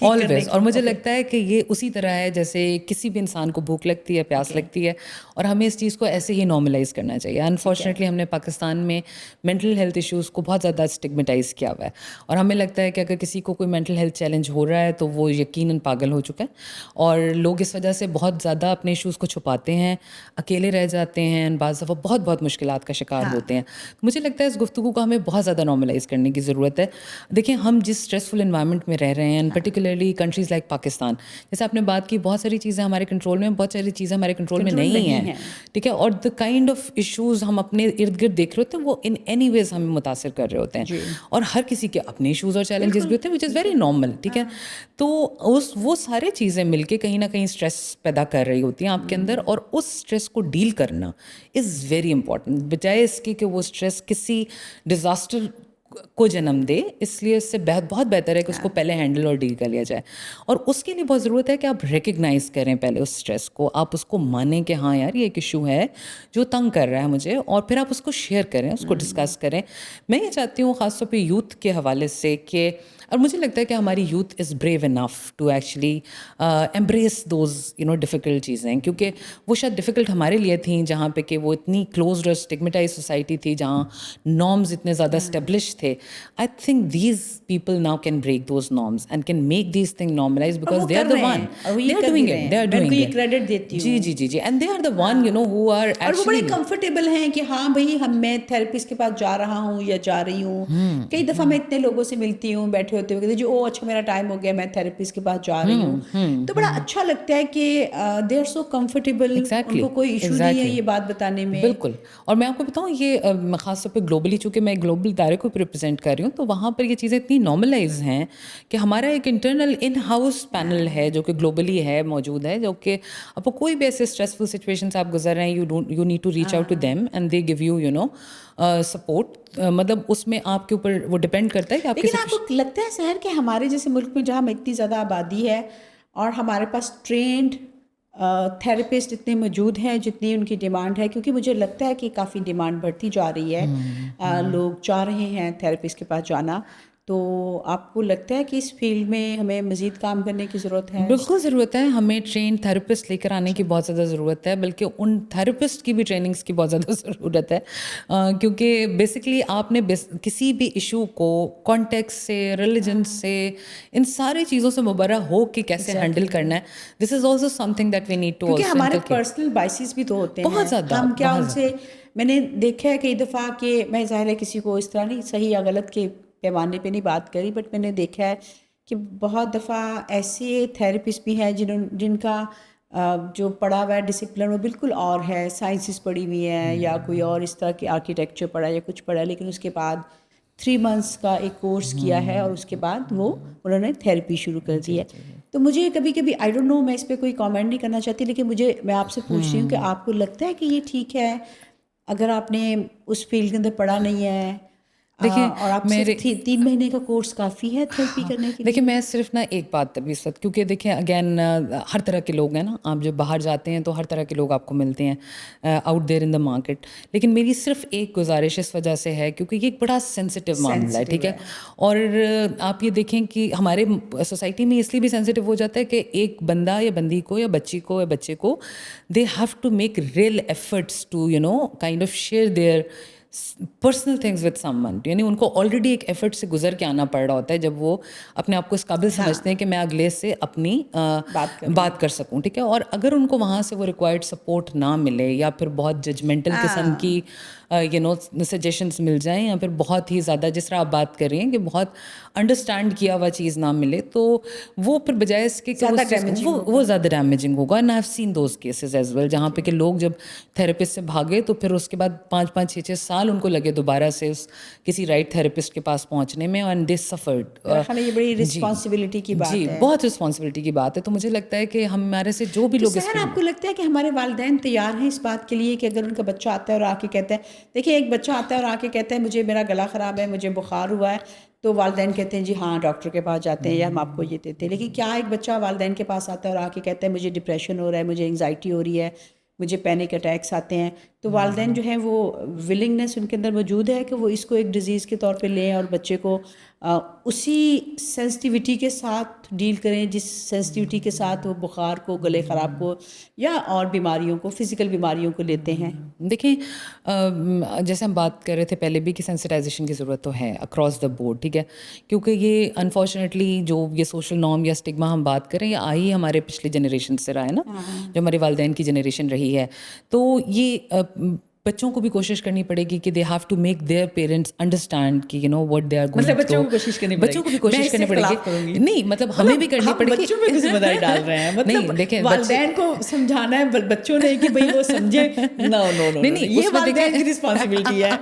اور مجھے لگتا ہے کہ یہ اسی طرح ہے جیسے کسی بھی انسان کو بھوک لگتی ہے، پیاس لگتی ہے، اور ہمیں اس چیز کو ایسے ہی نارملائز کرنا چاہیے. انفارچونیٹلی ہم نے پاکستان میں مینٹل ہیلتھ ایشوز کو بہت زیادہ اسٹگمیٹائز کیا ہوا ہے، اور ہمیں لگتا ہے کہ اگر کسی کو کوئی مینٹل ہیلتھ چیلنج ہو رہا ہے تو وہ یقیناً پاگل ہو چکا ہے. اور لوگ اس وجہ سے بہت زیادہ اپنے ایشوز کو چھپاتے ہیں، اکیلے رہ جاتے ہیں، بعض دفعہ بہت مشکلات کا شکار ہوتے ہیں. مجھے لگتا ہے اس گفتگو کو ہمیں بہت زیادہ نارملائز नॉर्मलाइज करने की ज़रूरत है. देखिए हम जिस स्ट्रेसफुल इन्वायरमेंट में रह रहे हैं, and particularly countries like Pakistan, जैसे आपने बात की, बहुत सारी चीज़ें हमारे कंट्रोल में, बहुत सारी चीज़ें हमारे कंट्रोल में नहीं हैं, ठीक है. और द काइंड ऑफ इश्यूज़ हम अपने इर्द गिर्द देख रहे होते हैं वो इन एनी वेज हमें मुतासर कर रहे होते हैं, और हर किसी के अपने इश्यूज़ और चैलेंजेस भी होते हैं, विच इज़ वेरी नॉर्मल, ठीक है. तो वो सारे चीज़ें मिलके कहीं ना कहीं स्ट्रेस पैदा कर रही होती हैं आपके अंदर, और उस स्ट्रेस को डील करना इज़ वेरी इंपॉर्टेंट, बजाय इसके कि वो स्ट्रेस किसी डिज़ास्टर को जन्म दे. इसलिए इससे बहुत बेहतर है कि उसको पहले हैंडल और डील कर लिया जाए. और उसके लिए बहुत ज़रूरत है कि आप रिकग्नाइज़ करें पहले उस स्ट्रेस को, आप उसको मानें कि हाँ यार ये एक इशू है जो तंग कर रहा है मुझे, और फिर आप उसको शेयर करें, उसको डिस्कस करें. मैं ये चाहती हूँ ख़ासतौर पे यूथ के हवाले से कि, और मुझे लगता है कि हमारी youth is brave enough to actually embrace those difficult चीज़ें, क्योंकि वो शायद डिफ़िकल्ट हमारे लिए थी, जहाँ पे कि वो इतनी क्लोज्ड और स्टिग्मेटाइज सोसाइटी थी, जहाँ नॉर्म्स इतने ज़्यादा एस्टेब्लिश थे. I think these people now can break those norms and can make these thing normalize, because they are the one, they are doing it, they are doing it. Credit देती हूँ. जी, and they are the one, you know, who are actually, और वो बड़े comfortable हैं कि हाँ भाई मैं थेरेपिस्ट के पास जा रहा हूँ या जा रही हूँ. कई दफ़ा मैं इतने लोगों से मिलती हूँ बैठे होते हुए, जो अच्छा मेरा टाइम हो गया, मैं थेरेपिस्ट के पास जा रही हूँ, तो बड़ा अच्छा लगता है कि दे आर सो कंफर्टेबल, उनको कोई इशू नहीं है ये बात बताने में. बिल्कुल. और मैं आपको बताऊँ, ये ख़ास तौर पे ग्लोबली, चूँकि मैं ग्लोबल इदारे को रिप्रेजेंट कर रही हूँ, तो वहाँ पर ये चीज़ें इतनी नॉर्मलाइज हैं कि हमारा एक इंटरनल इन हाउस पैनल है जो कि ग्लोबली है, मौजूद है, जो कि आपको कोई भी ऐसे स्ट्रेसफुल सिचुएशन से आप गुजर रहे हैं, you need to reach out to them and they give you no support. मतलब उसमें आपके ऊपर वो डिपेंड करता है कि आपके. लेकिन आपको लगता है शहर के हमारे जैसे मुल्क में जहाँ इतनी ज़्यादा आबादी है और हमारे पास ट्रेंड थेरेपिस्ट इतने मौजूद हैं जितनी उनकी डिमांड है, क्योंकि मुझे लगता है कि काफ़ी डिमांड बढ़ती जा रही है, लोग चाह रहे हैं थेरेपिस्ट के पास जाना, तो आपको लगता है कि इस फील्ड में हमें मज़ीद काम करने की ज़रूरत है? बिल्कुल ज़रूरत है. हमें ट्रेन थेरेपिस्ट लेकर आने की बहुत ज़्यादा ज़रूरत है, बल्कि उन थेरेपिस्ट की भी ट्रेनिंग्स की बहुत ज़्यादा ज़रूरत है, क्योंकि बेसिकली आपने किसी भी इशू को कॉन्टेक्स्ट से, रिलीजन से, इन सारी चीज़ों से मुबर्रा हो कि कैसे हैंडल करना है. This is also something that we need to, क्योंकि हमारे पर्सनल बाइसेस भी तो होते हैं बहुत ज़्यादा. हम क्या उनसे, मैंने देखा है कई दफ़ा कि मैं ज़ाहिर है किसी को इस तरह नहीं सही या गलत के पैमाने पे नहीं बात करी, बट मैंने देखा है कि बहुत दफ़ा ऐसे थेरेपिस्ट भी हैं जिनका जो पढ़ा हुआ है डिसिप्लिन वो बिल्कुल और है, साइंसेस पढ़ी हुई हैं या कोई और इस तरह की आर्किटेक्चर पढ़ा है या कुछ पढ़ा है, लेकिन उसके बाद 3 मंथ्स का एक कोर्स किया है और उसके बाद वो उन्होंने थेरेपी शुरू कर दी है. तो मुझे कभी कभी आई डोंट नो, मैं इस पर कोई कमेंट नहीं करना चाहती, लेकिन मैं आपसे पूछ रही हूँ कि आपको लगता है कि ये ठीक है अगर आपने उस फील्ड के अंदर पढ़ा नहीं है? देखिए, और आप मेरे 3 महीने का कोर्स काफ़ी है थेरेपी करने के लिए? देखिए, मैं सिर्फ ना एक बात अभी इस वक्त, क्योंकि देखिए अगेन हर तरह के लोग हैं ना, आप जब बाहर जाते हैं तो हर तरह के लोग आपको मिलते हैं out there in the market, लेकिन मेरी सिर्फ एक गुजारिश इस वजह से है क्योंकि ये एक बड़ा सेंसिटिव मामला है, ठीक है. और आप ये देखें कि हमारे सोसाइटी में इसलिए भी सेंसिटिव हो जाता है कि एक बंदा या बंदी को या बच्ची को या बच्चे को they have to make real efforts to kind of share their personal things with someone, यानी उनको ऑलरेडी एक एफर्ट से गुजर के आना पड़ रहा होता है जब वो अपने आप को इस काबिल समझते हैं कि मैं अगले से अपनी बात कर सकूं, ठीक है. और अगर उनको वहाँ से वो रिक्वायर्ड सपोर्ट ना मिले या फिर बहुत जजमेंटल किस्म की सजेशंस मिल जाएं या फिर बहुत ही ज़्यादा, जिस तरह आप बात कर रही हैं कि बहुत अंडरस्टैंड किया हुआ चीज़ ना मिले, तो वो फिर बजाय इसके वो ज़्यादा डैमेजिंग होगा. And I have seen those cases as well जहाँ पे कि लोग जब थेरेपिस्ट से भागे तो फिर उसके बाद 5-5, 6-6 साल उनको लगे दोबारा से किसी राइट थेरेपिस्ट के पास पहुँचने में, एंड दे सफर्ड. ये बड़ी रिस्पॉन्सिबिलिटी की बात है. बहुत रिस्पॉन्सिबिलिटी की बात है. तो मुझे लगता है कि हमारे से जो भी लोग, आपको लगता है कि हमारे वालिदैन तैयार हैं इस बात के लिए कि अगर उनका बच्चा आता है और आके कहता है, देखिए एक बच्चा आता है और आके कहता है मुझे मेरा गला ख़राब है, मुझे बुखार हुआ है, तो वालिदैन कहते हैं जी हाँ डॉक्टर के पास जाते हैं या हम आपको ये देते हैं. लेकिन क्या एक बच्चा वालिदैन के पास आता है और आके कहता है मुझे डिप्रेशन हो रहा है, मुझे एंग्जाइटी हो रही है, मुझे पैनिक अटैक्स आते हैं, तो वालिदैन जो है वो विलिंगनेस उनके अंदर मौजूद है कि वो इसको एक डिज़ीज़ के तौर पे लें और बच्चे को उसी सेंसिटिविटी के साथ डील करें जिस सेंसिटिविटी के साथ वो बुखार को, गले ख़राब को या और बीमारियों को, फिज़िकल बीमारियों को लेते हैं. देखिए, जैसे हम बात कर रहे थे पहले भी कि सेंसिटाइजेशन की ज़रूरत तो है अक्रॉस द बोर्ड, ठीक है, क्योंकि ये अनफॉर्चुनेटली जो ये सोशल नॉर्म या स्टिग्मा हम बात करें ये आई हमारे पिछले जनरेशन से रहा है ना, जो हमारे वालिदैन की जनरेशन रही है. तो ये बच्चों को भी कोशिश करनी पड़ेगी कि they have to make their parents understand कि you know what they are going मतलब बच्चों को कोशिश करनी पड़ेगी, बच्चों को भी कोशिश करनी पड़ेगी। नहीं मतलब हमें भी करनी पड़ेगी। बच्चों पे जिम्मेदारी डाल रहे हैं, मतलब नहीं देखिए वालिदैन को समझाना है, बच्चों ने कि भाई वो समझे। नो नो नो, नहीं ये वालिदैन की रिस्पॉन्सिबिलिटी है।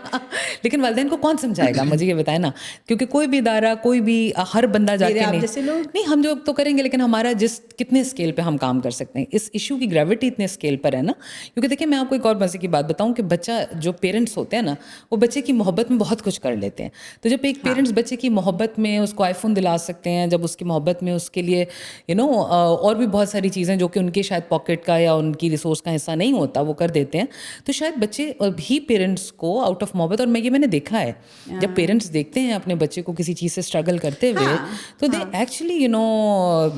लेकिन वालिदैन को कौन समझाएगा, मुझे ये बताए ना, क्योंकि कोई भी इदारा, कोई भी हर बंदा जाके नहीं हम जो तो करेंगे, लेकिन हमारा जिस कितने स्केल पे हम काम कर सकते हैं, इस इशू की ग्रेविटी इतने स्केल पर है ना। क्योंकि देखिए मैं आपको एक और मजे की बात बताऊं कि बच्चा जो पेरेंट्स होते हैं ना, वो बच्चे की मोहब्बत में बहुत कुछ कर लेते हैं। तो जब एक पेरेंट्स बच्चे की मोहब्बत में उसको आईफोन दिला सकते हैं, जब उसकी मोहब्बत में उसके लिए यू नो और भी बहुत सारी चीज़ें जो कि उनके शायद पॉकेट का या उनकी रिसोर्स का हिस्सा नहीं होता, वो कर देते हैं, तो शायद बच्चे भी पेरेंट्स को आउट ऑफ मोहब्बत, और मैंने देखा है जब पेरेंट्स देखते हैं अपने बच्चे को किसी चीज़ से स्ट्रगल करते हुए, तो they actually you know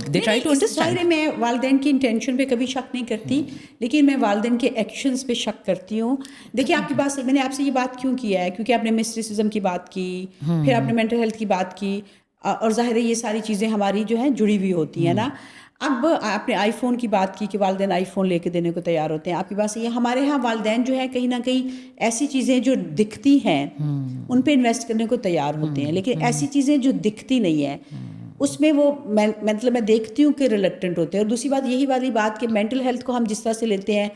they try to understand. मैं वालिदैन की इंटेंशन पे कभी शक नहीं करती, लेकिन मैं वालिदैन के एक्शंस पे शक करती हूँ। देखिए आपकी बात से मैंने आपसे ये बात क्यों किया है, क्योंकि आपने मिस्ट्रिसिज्म की बात की, फिर आपने मेंटल हेल्थ की बात की, और ज़ाहिर है ये सारी चीज़ें हमारी जो हैं जुड़ी हुई होती हैं ना। अब आपने आईफोन की बात की कि वालिदैन आईफोन लेके देने को तैयार होते हैं, आपकी बात सही है। हमारे यहाँ वालिदैन जो है कहीं ना कहीं ऐसी चीज़ें जो दिखती हैं उन पे इन्वेस्ट करने को तैयार होते हैं, लेकिन ऐसी चीज़ें जो दिखती नहीं है उसमें वो मतलब मैं देखती हूँ कि रिलक्टेंट होते हैं। और दूसरी बात यही वाली बात कि मेंटल हेल्थ को हम जिस तरह से लेते हैं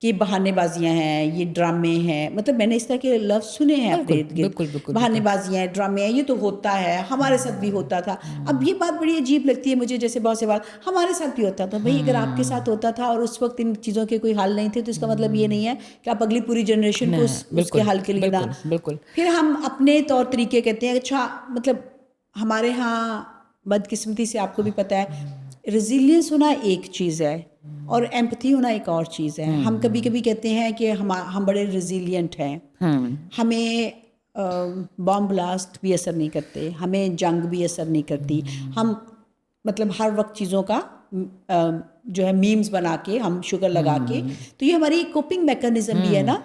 कि बहानेबाजियाँ हैं, ये ड्रामे हैं, मतलब मैंने इस तरह के लफ्ज़ सुने हैं अपने इर्द गिर्द, बहानेबाजियाँ हैं, ड्रामे हैं, ये तो होता है, हमारे साथ भी होता था। अब ये बात बड़ी अजीब लगती है मुझे, जैसे बहुत से बात हमारे साथ भी होता था। भाई अगर आपके साथ होता था और उस वक्त इन चीज़ों के कोई हल नहीं थे, तो इसका मतलब ये नहीं है कि आप अगली पूरी जनरेशन को उसके हल के लिए ना। बिल्कुल। फिर हम अपने तौर तरीके कहते हैं, अच्छा मतलब हमारे यहाँ बदकिस्मती से आपको भी पता है, रेजिलियंस होना एक चीज़ है और एम्पैथी होना एक और चीज़ है। हम कभी कभी कहते हैं कि हम बड़े रेजिलियंट हैं, हमें बॉम्ब ब्लास्ट भी असर नहीं करते, हमें जंग भी असर नहीं करती, हम मतलब हर वक्त चीज़ों का जो है मीम्स बना के, हम शुगर लगा के, तो ये हमारी एक कोपिंग मैकेनिज्म भी है ना।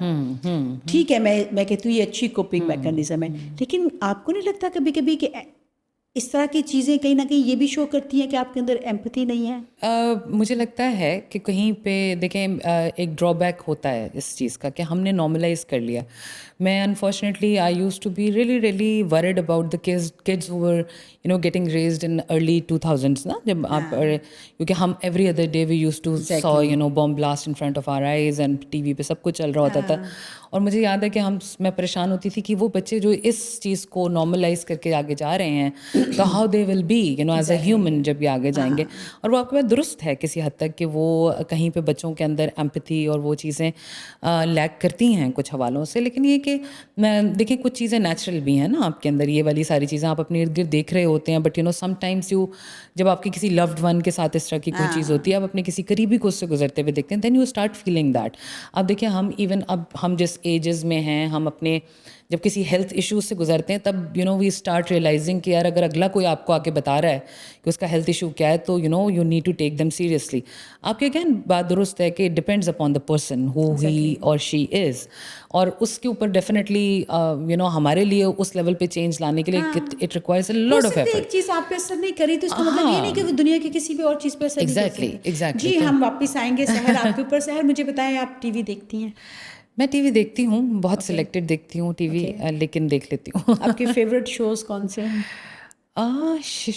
ठीक है, मैं कहती हूँ ये अच्छी कोपिंग मैकेनिज्म है, लेकिन आपको नहीं लगता कभी कभी कि इस तरह की चीज़ें कहीं ना कहीं ये भी शो करती हैं कि आपके अंदर एम्पैथी नहीं है? मुझे लगता है कि कहीं पे देखें एक ड्रॉबैक होता है इस चीज़ का कि हमने नॉर्मलाइज कर लिया। मैं unfortunately I used to be really worried about the kids who were you know getting raised in early 2000s ना, जब आप क्योंकि हम every other day we used to saw you know bomb blast in front of our eyes and TV पे सब कुछ चल रहा होता था। और मुझे याद है कि मैं परेशान होती थी कि वो बच्चे जो इस चीज़ को नॉर्मलाइज करके आगे जा रहे हैं, तो how they will be you know as a human जब ये आगे जाएंगे। और वो आपके बात दुरुस्त है किसी हद तक कि वो कहीं पे बच्चों के अंदर एम्पैथी और वो चीज़ें लैक करती हैं कुछ हवालों से। लेकिन ये कि देखिए कुछ चीज़ें नेचुरल भी हैं ना आपके अंदर, ये वाली सारी चीज़ें आप अपने इर्द गिर्द देख रहे होते हैं, बट यू नो समटाइम्स जब आपकी किसी लव्ड वन के साथ इस तरह की कोई चीज़ होती है, आप अपने किसी करीबी को उससे गुजरते हुए देखते हैं, then you start feeling that. अब देखिए हम जिस एजेस में हैं, हम अपने जब किसी हेल्थ इश्यूज से गुजरते हैं, तब you know we start realising कि यार अगर अगला कोई आपको आके बता रहा है कि उसका हेल्थ इशू क्या है, तो you know you need to take them seriously. आपके अगेन बात दुरुस्त है कि it depends upon the person who he और शी इज़, और उसके ऊपर डेफिनेटली यू नो हमारे लिए उस लेवल पे चेंज लाने के लिए it requires a lot of effort. एक चीज़ आप पे असर नहीं करी तो इसका मतलब ये नहीं कि वो दुनिया की किसी भी और चीज़ पे असर नहीं कर सकती। एग्जैक्टली। जी हम वापस आएंगे सहर आपके ऊपर। सहर मुझे बताएं, आप टीवी देखती हैं? मैं टीवी देखती हूँ, बहुत सिलेक्टेड देखती हूँ टीवी, लेकिन देख लेती हूँ। आपके फेवरेट शोज़ कौन से हैं?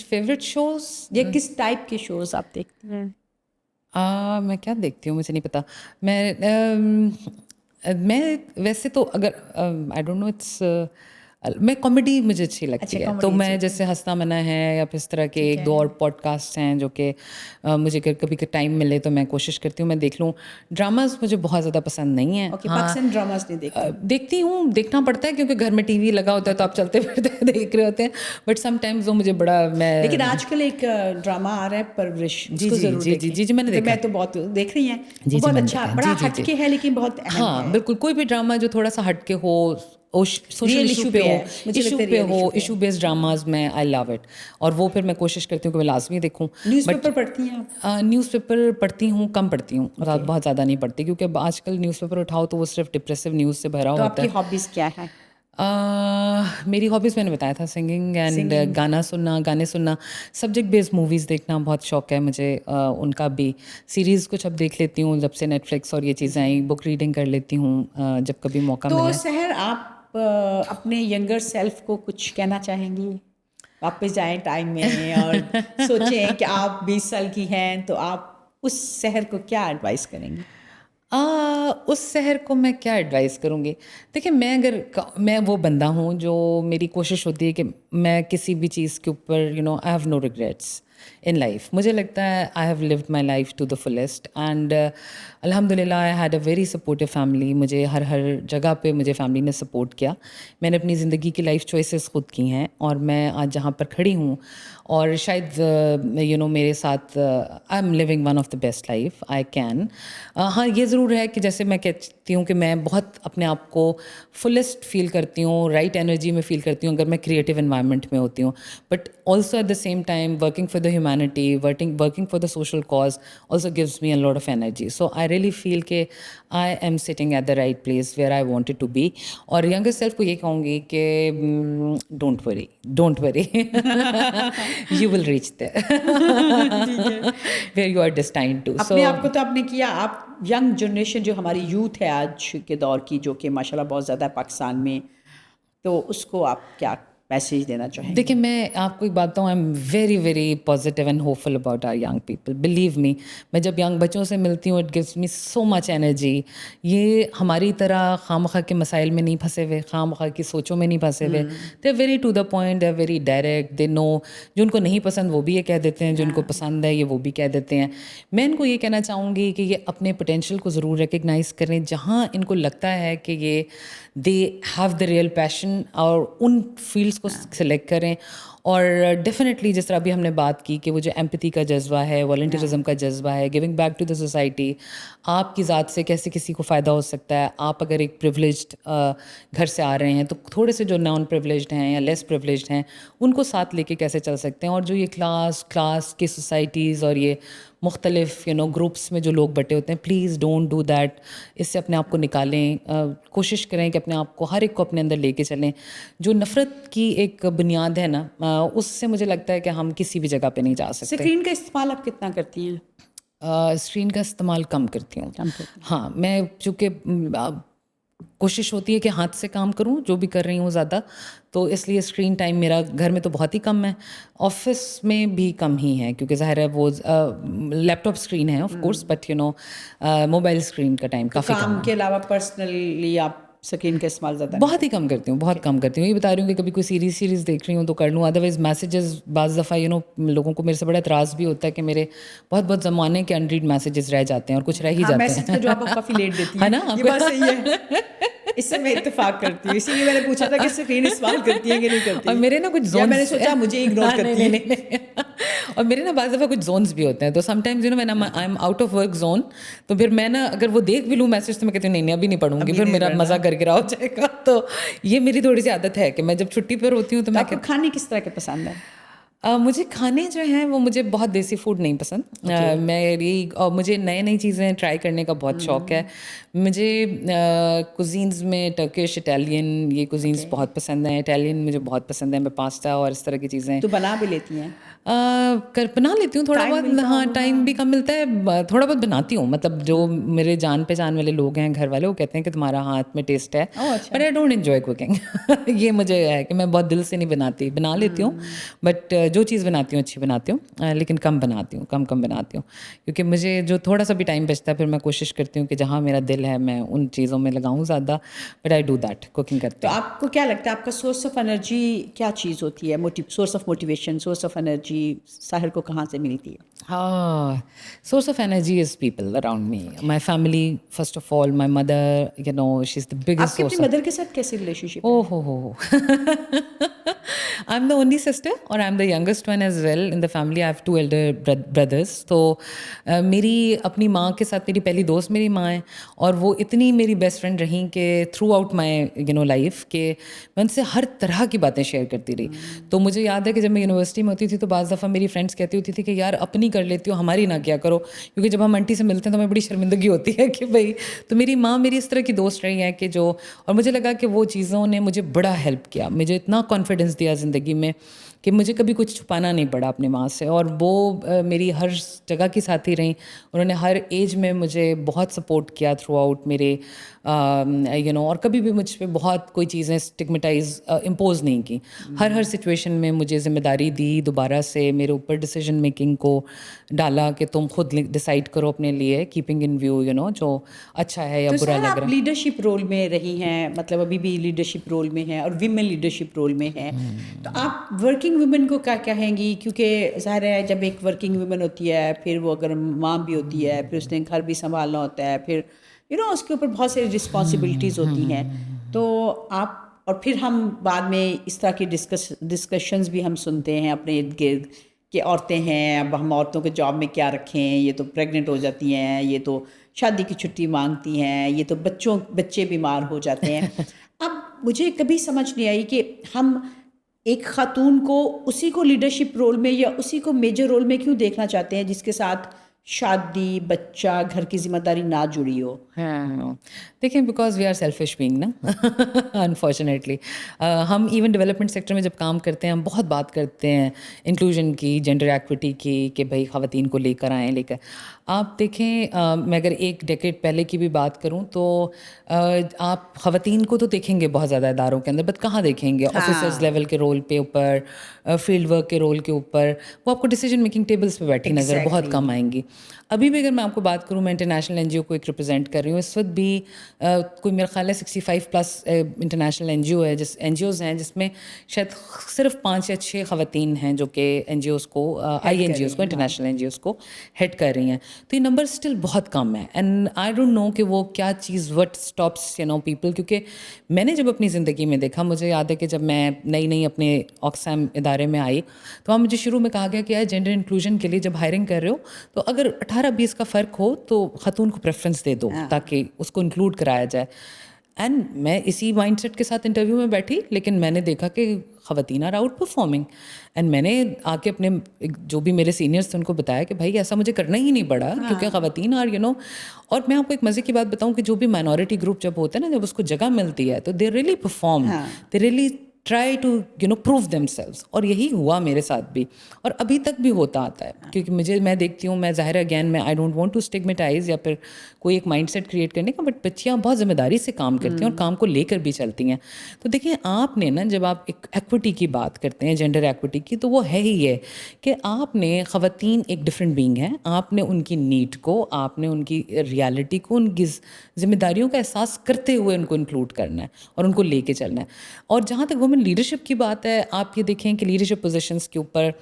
फेवरेट शोज़ या किस टाइप के शोज़ आप देखती हैं? मैं क्या देखती हूँ मुझे नहीं पता। मैं वैसे तो अगर आई डोंट नो मैं कॉमेडी मुझे अच्छी लगती है, तो मैं जैसे हंसना मना है या फिर इस तरह के एक दो और पॉडकास्ट हैं जो कि मुझे कभी टाइम मिले तो मैं कोशिश करती हूँ मैं देख लूँ। ड्रामाज मुझे बहुत ज़्यादा पसंद नहीं है। पाकिस्तानी ड्रामाज नहीं देखती हूँ, देखना पड़ता है क्योंकि घर में टीवी लगा होता है तो आप चलते फिरते देख रहे होते हैं, बट समटाइम्स वो मुझे बड़ा लेकिन आजकल एक ड्रामा आ रहा है परवरिश, जी मैंने देखा। मैं तो बहुत देख रही हैं, बहुत अच्छा, बड़ा हटके है लेकिन बहुत अहम है। हाँ बिल्कुल, कोई भी ड्रामा जो थोड़ा सा हटके हो, social issue issue based dramas में आई लव इट, और वो फिर मैं कोशिश करती हूँ कि मैं लाजमी देखूँ। न्यूज़पेपर पढ़ती हैं आप? न्यूज़पेपर पढ़ती हूँ, कम पढ़ती हूँ, बहुत ज़्यादा नहीं पढ़ती, क्योंकि आजकल न्यूज़पेपर उठाओ तो वो सिर्फ डिप्रेसिव न्यूज़ से भरा होता है। आपकी हॉबीज़ क्या है? मेरी हॉबीज़ मैंने बताया था, सिंगिंग एंड गाने सुनना, सब्जेक्ट बेस्ड मूवीज़ देखना बहुत शौक है मुझे, उनका भी। सीरीज़ कुछ अब देख लेती हूँ जब से नेटफ्लिक्स और ये चीज़ें आई, बुक रीडिंग कर लेती हूँ जब कभी मौका तो मिले। सहर, आप अपने यंगर सेल्फ को कुछ कहना चाहेंगी? वापस जाएं टाइम में और सोचें कि आप 20 साल की हैं, तो आप उस सहर को क्या एडवाइस करेंगी? उस शहर को मैं क्या एडवाइस करूँगी? देखिए, मैं वो बंदा हूँ जो, मेरी कोशिश होती है कि मैं किसी भी चीज़ के ऊपर I have no regrets in life. मुझे लगता है I have lived my life to the fullest and अल्हम्दुलिल्लाह I had a very supportive family. मुझे हर जगह पे मुझे फैमिली ने सपोर्ट किया। मैंने अपनी ज़िंदगी की लाइफ चॉइसेस खुद की हैं और मैं आज जहाँ पर खड़ी हूँ, और शायद मेरे साथ I am living one of the best life I can. हाँ, ये ज़रूर है कि जैसे मैं कहती हूँ कि मैं बहुत अपने आप को फुलेस्ट फील करती हूँ, राइट एनर्जी में फील करती हूँ अगर मैं क्रिएटिव एनवायरनमेंट में होती हूँ, but also at the same time working for the humanity, working for the social cause also gives me a lot of energy. So I really feel कि I am sitting at the right place where I wanted to be. और younger self को ये कहूँगी कि don't worry you will reach there where you are destined to. अपने आप को तो आपने किया। आप यंग जनरेशन जो हमारी यूथ है आज के दौर की, जो कि माशाल्लाह बहुत ज़्यादा है पाकिस्तान में, तो उसको आप क्या मैसेज देना चाहेंगे? देखिए, मैं आपको एक बात बताऊँ, I am very very positive and hopeful about our young people. Believe me, मैं जब यंग बच्चों से मिलती हूँ, it gives me so much energy. ये हमारी तरह खामखा के मसाइल में नहीं फंसे हुए, खामखा की सोचों में नहीं फंसे हुए। They are very to the point, they are very direct, they know जो उनको नहीं पसंद वो भी ये कह देते हैं, जो उनको पसंद है ये वो भी कह देते हैं। मैं इनको ये कहना चाहूँगी कि ये अपने पोटेंशियल को ज़रूर रिकग्नाइज़ करें। जहाँ इनको लगता है कि ये they have the real passion, और उन फील्ड्स को सिलेक्ट करें। और डेफिनेटली जिस तरह अभी हमने बात की कि वो जो एम्पैथी का जज्बा है, वॉलंटियरिज्म का जज्बा है, giving back to the society, आपकी ज़ात से कैसे किसी को फ़ायदा हो सकता है। आप अगर एक प्रिविलेज्ड घर से आ रहे हैं तो थोड़े से जो नॉन प्रिविलेज्ड हैं या लेस प्रिविलेज्ड हैं उनको साथ लेके कैसे चल सकते हैं। और जो ये क्लास की सोसाइटीज़ और ये मुख्तलिफ ग्रुप्स में जो लोग बटे होते हैं, प्लीज़ डोंट डू दैट। इससे अपने आप को निकालें, कोशिश करें कि अपने आप को, हर एक को अपने अंदर लेके चलें। जो नफ़रत की एक बुनियाद है ना, उससे मुझे लगता है कि हम किसी भी जगह पे नहीं जा सकते। स्क्रीन का इस्तेमाल आप कितना करती हैं? स्क्रीन का इस्तेमाल कम करती हूँ। हाँ, मैं चूँकि कोशिश होती है कि हाथ से काम करूँ जो भी कर रही हूँ ज़्यादा, तो इसलिए स्क्रीन टाइम मेरा घर में तो बहुत ही कम है, ऑफिस में भी कम ही है, क्योंकि ज़ाहिर है वो लैपटॉप स्क्रीन है of course, but mobile screen का टाइम काफ़ी कम काम है। के अलावा पर्सनली आप स्क्रीन का इस्तेमाल ज़्यादा? बहुत ही कम करती हूँ, बहुत कम करती हूँ। ये बता रही हूँ कि कभी कोई सीरीज़ देख रही हूँ तो कर लूँ, अदरवाइज़ मैसेजेस बाज़ दफ़ा लोगों को मेरे से बड़ा एतराज़ भी होता है कि मेरे बहुत ज़माने के अनरीड मैसेजेस रह जाते हैं, और कुछ रह ही जाते मैसेज हैं। का जवाब आप काफ़ी लेट देती हैं, है ना? ये बात सही है। इससे मैं इत्तेफाक करती हूँ, इसीलिए मैंने पूछा था कि स्क्रीन इस्तेमाल करती है कि नहीं करती। और मेरे ना कुछ या जोन्स, मैंने सोचा मुझे इग्नोर करती है। नहीं। और मेरे ना बाज़ दफ़ा कुछ जोन्स भी होते हैं, तो sometimes when I am out of work zone, तो फिर मैं ना अगर वो देख भी लूँ मैसेज तो मैं कहती हूँ नहीं अभी नहीं पढ़ूंगी, फिर मेरा मज़ा गिरा हो जाएगा। तो ये मेरी थोड़ी सी आदत है कि मैं जब छुट्टी पर होती हूँ तो मैं आपको खाने किस तरह के पसंद है? मुझे खाने जो हैं वो मुझे बहुत देसी फूड नहीं पसंद। मुझे नई चीज़ें ट्राई करने का बहुत शौक़ है। मुझे कुजीन्स में टर्किश, इटालियन, ये कुजीन्स बहुत पसंद हैं। इटालियन मुझे बहुत पसंद है, मैं पास्ता और इस तरह की चीज़ें तो बना भी लेती हैं? बना लेती हूँ थोड़ा बहुत। हाँ, टाइम भी कम मिलता है, थोड़ा बहुत बनाती हूँ। मतलब जो मेरे जान पहचान वाले लोग हैं, घर वाले, वो कहते हैं कि तुम्हारा हाथ में टेस्ट है, but I don't enjoy cooking. ये मुझे है कि मैं बहुत दिल से नहीं बनाती, बना लेती हूँ, बट जो चीज़ बनाती हूँ अच्छी बनाती हूँ, लेकिन कम बनाती हूँ, कम बनाती हूँ, क्योंकि मुझे जो थोड़ा सा भी टाइम बचता है फिर मैं कोशिश करती हूँ कि जहाँ मेरा दिल है मैं उन चीज़ों में लगाऊँ ज़्यादा, but I do that cooking करते तो हैं। आपको क्या लगता है आपका सोर्स ऑफ एनर्जी क्या चीज़ होती है? Source of motivation, source of energy Sahir को कहाँ से मिलती है? हाँ, source of energy is people around me. My family, first of all, my mother, she's the biggest आपकी source अपनी of... मदर के साथ कैसी रिलेशनशिप है? Oh, I'm the only sister और I'm the youngest one as well in the family. I have two elder brothers. तो मेरी अपनी माँ के साथ मेरी पहली दोस्त मेरी माँ है, और वो इतनी मेरी बेस्ट फ्रेंड रहीं कि थ्रू आउट माई लाइफ के मैं उनसे हर तरह की बातें शेयर करती रही. तो मुझे याद है कि जब मैं यूनिवर्सिटी में होती थी तो बाज़ दफ़ा मेरी फ्रेंड्स कहती होती थी कि यार अपनी कर लेती हो, हमारी ना क्या करो, क्योंकि जब हम आंटी से मिलते हैं तो हमें बड़ी शर्मिंदगी होती है कि भाई. तो मेरी माँ मेरी इस तरह की दोस्त रही है कि जो, और मुझे लगा कि वो चीज़ों ने मुझे बड़ा हेल्प किया, मुझे इतना कॉन्फिडेंस दिया ज़िंदगी में कि मुझे कभी कुछ छुपाना नहीं पड़ा अपने माँ से. और वो मेरी हर जगह की साथी रहीं. उन्होंने हर एज में मुझे बहुत सपोर्ट किया थ्रू आउट मेरे और कभी भी मुझ पे बहुत कोई चीज़ें स्टिग्मेटाइज इम्पोज नहीं की. हर सिचुएशन में मुझे ज़िम्मेदारी दी, दोबारा से मेरे ऊपर डिसीजन मेकिंग को डाला कि तुम खुद डिसाइड करो अपने लिए, कीपिंग इन व्यू जो अच्छा है या तो बुरा सर लग आप रहा है. लीडरशिप रोल में रही हैं, मतलब अभी भी लीडरशिप रोल में हैं और विमेन लीडरशिप रोल में हैं. तो आप वर्किंग वुमेन को क्या कहेंगी? क्योंकि ज़ाहिर है जब एक वर्किंग वुमेन होती है, फिर वो अगर माँ भी होती है, फिर उसने घर भी संभालना होता है, फिर उसके ऊपर बहुत सारी रिस्पॉन्सिबिलिटीज़ होती हैं. तो आप, और फिर हम बाद में इस तरह की डिस्कशंस भी हम सुनते हैं अपने इर्द गिर्द कि औरतें हैं, अब हम औरतों के जॉब में क्या रखें, ये तो प्रेग्नेंट हो जाती हैं, ये तो शादी की छुट्टी मांगती हैं, ये तो बच्चे बीमार हो जाते हैं. अब मुझे कभी समझ नहीं आई कि हम एक खातून को उसी को लीडरशिप रोल में या उसी को मेजर रोल में क्यों देखना चाहते हैं जिसके साथ शादी, बच्चा, घर की जिम्मेदारी ना जुड़ी हो. हाँ, देखिए because we are selfish being ना, अनफॉर्चुनेटली. हम इवन डेवलपमेंट सेक्टर में जब काम करते हैं हम बहुत बात करते हैं इंक्लूजन की, जेंडर एक्विटी की, कि भाई ख़वातीन को लेकर आएँ. लेकर आप देखें, मैं अगर एक डेकेड पहले की भी बात करूं तो आप ख़वातीन को तो देखेंगे बहुत ज़्यादा इदारों के अंदर, बट कहाँ देखेंगे? ऑफिसर्स लेवल के रोल पे ऊपर, फील्ड वर्क के रोल के ऊपर, वो आपको डिसीजन मेकिंग टेबल्स पे बैठी नज़र बहुत कम आएंगी. अभी भी अगर मैं आपको बात करूं, मैं इंटरनेशनल एनजीओ को एक रिप्रेजेंट कर रही हूँ इस वक्त भी. कोई मेरा ख्याल है 65+ इंटरनेशनल एनजीओ है, एनजीओज़ हैं जिसमें शायद सिर्फ 5 या 6 ख़वातीन हैं जो कि एनजीओज़ को, INGOs को, इंटरनेशनल एनजीओज़ को हेड कर रही हैं. तो ये नंबर स्टिल बहुत कम है. एंड आई डोंट नो कि वो क्या चीज़ व्हाट स्टॉप्स पीपल. क्योंकि मैंने जब अपनी ज़िंदगी में देखा, मुझे याद है कि जब मैं नई अपने ऑक्सफैम इदारे में आई तो वहाँ मुझे शुरू में कहा गया कि यार जेंडर इंक्लूजन के लिए जब हायरिंग कर रहे हो तो अगर 18-20 का फ़र्क हो तो खातून को प्रेफरेंस दे दो ताकि उसको इंक्लूड कराया जाए. एंड मैं इसी माइंडसेट के साथ इंटरव्यू में बैठी, लेकिन मैंने देखा कि ख़वातीन आर आउट परफॉर्मिंग. एंड मैंने आके अपने जो भी मेरे सीनियर्स थे उनको बताया कि भाई ऐसा मुझे करना ही नहीं पड़ा, क्योंकि ख़वातीन आर और मैं आपको एक मज़े की बात बताऊं कि जो भी माइनॉरिटी ग्रुप जब होता है ना, जब उसको जगह मिलती है तो they really perform, they really try to prove themselves. और यही हुआ मेरे साथ भी, और अभी तक भी होता आता है. क्योंकि मैं देखती हूँ, मैं ज़ाहिर अगैन मैं I don't want to stigmatise या फिर कोई एक माइंडसेट क्रिएट करने का, बट बच्चियाँ बहुत ज़िम्मेदारी से काम करती हैं और काम को लेकर भी चलती हैं. तो देखिए आपने ना, जब आप एक एक्विटी की बात करते हैं, जेंडर एक्विटी की, तो वो है ही है कि आपने ख़वातीन एक डिफरेंट बीइंग है, आपने उनकी नीड को, आपने उनकी रियलिटी को, उनकी जिम्मेदारियों का एहसास करते हुए उनको इंक्लूड करना है और उनको लेके चलना है. और जहाँ तक वुमेन लीडरशिप की बात है, आप ये देखें कि लीडरशिप पोजीशंस के ऊपर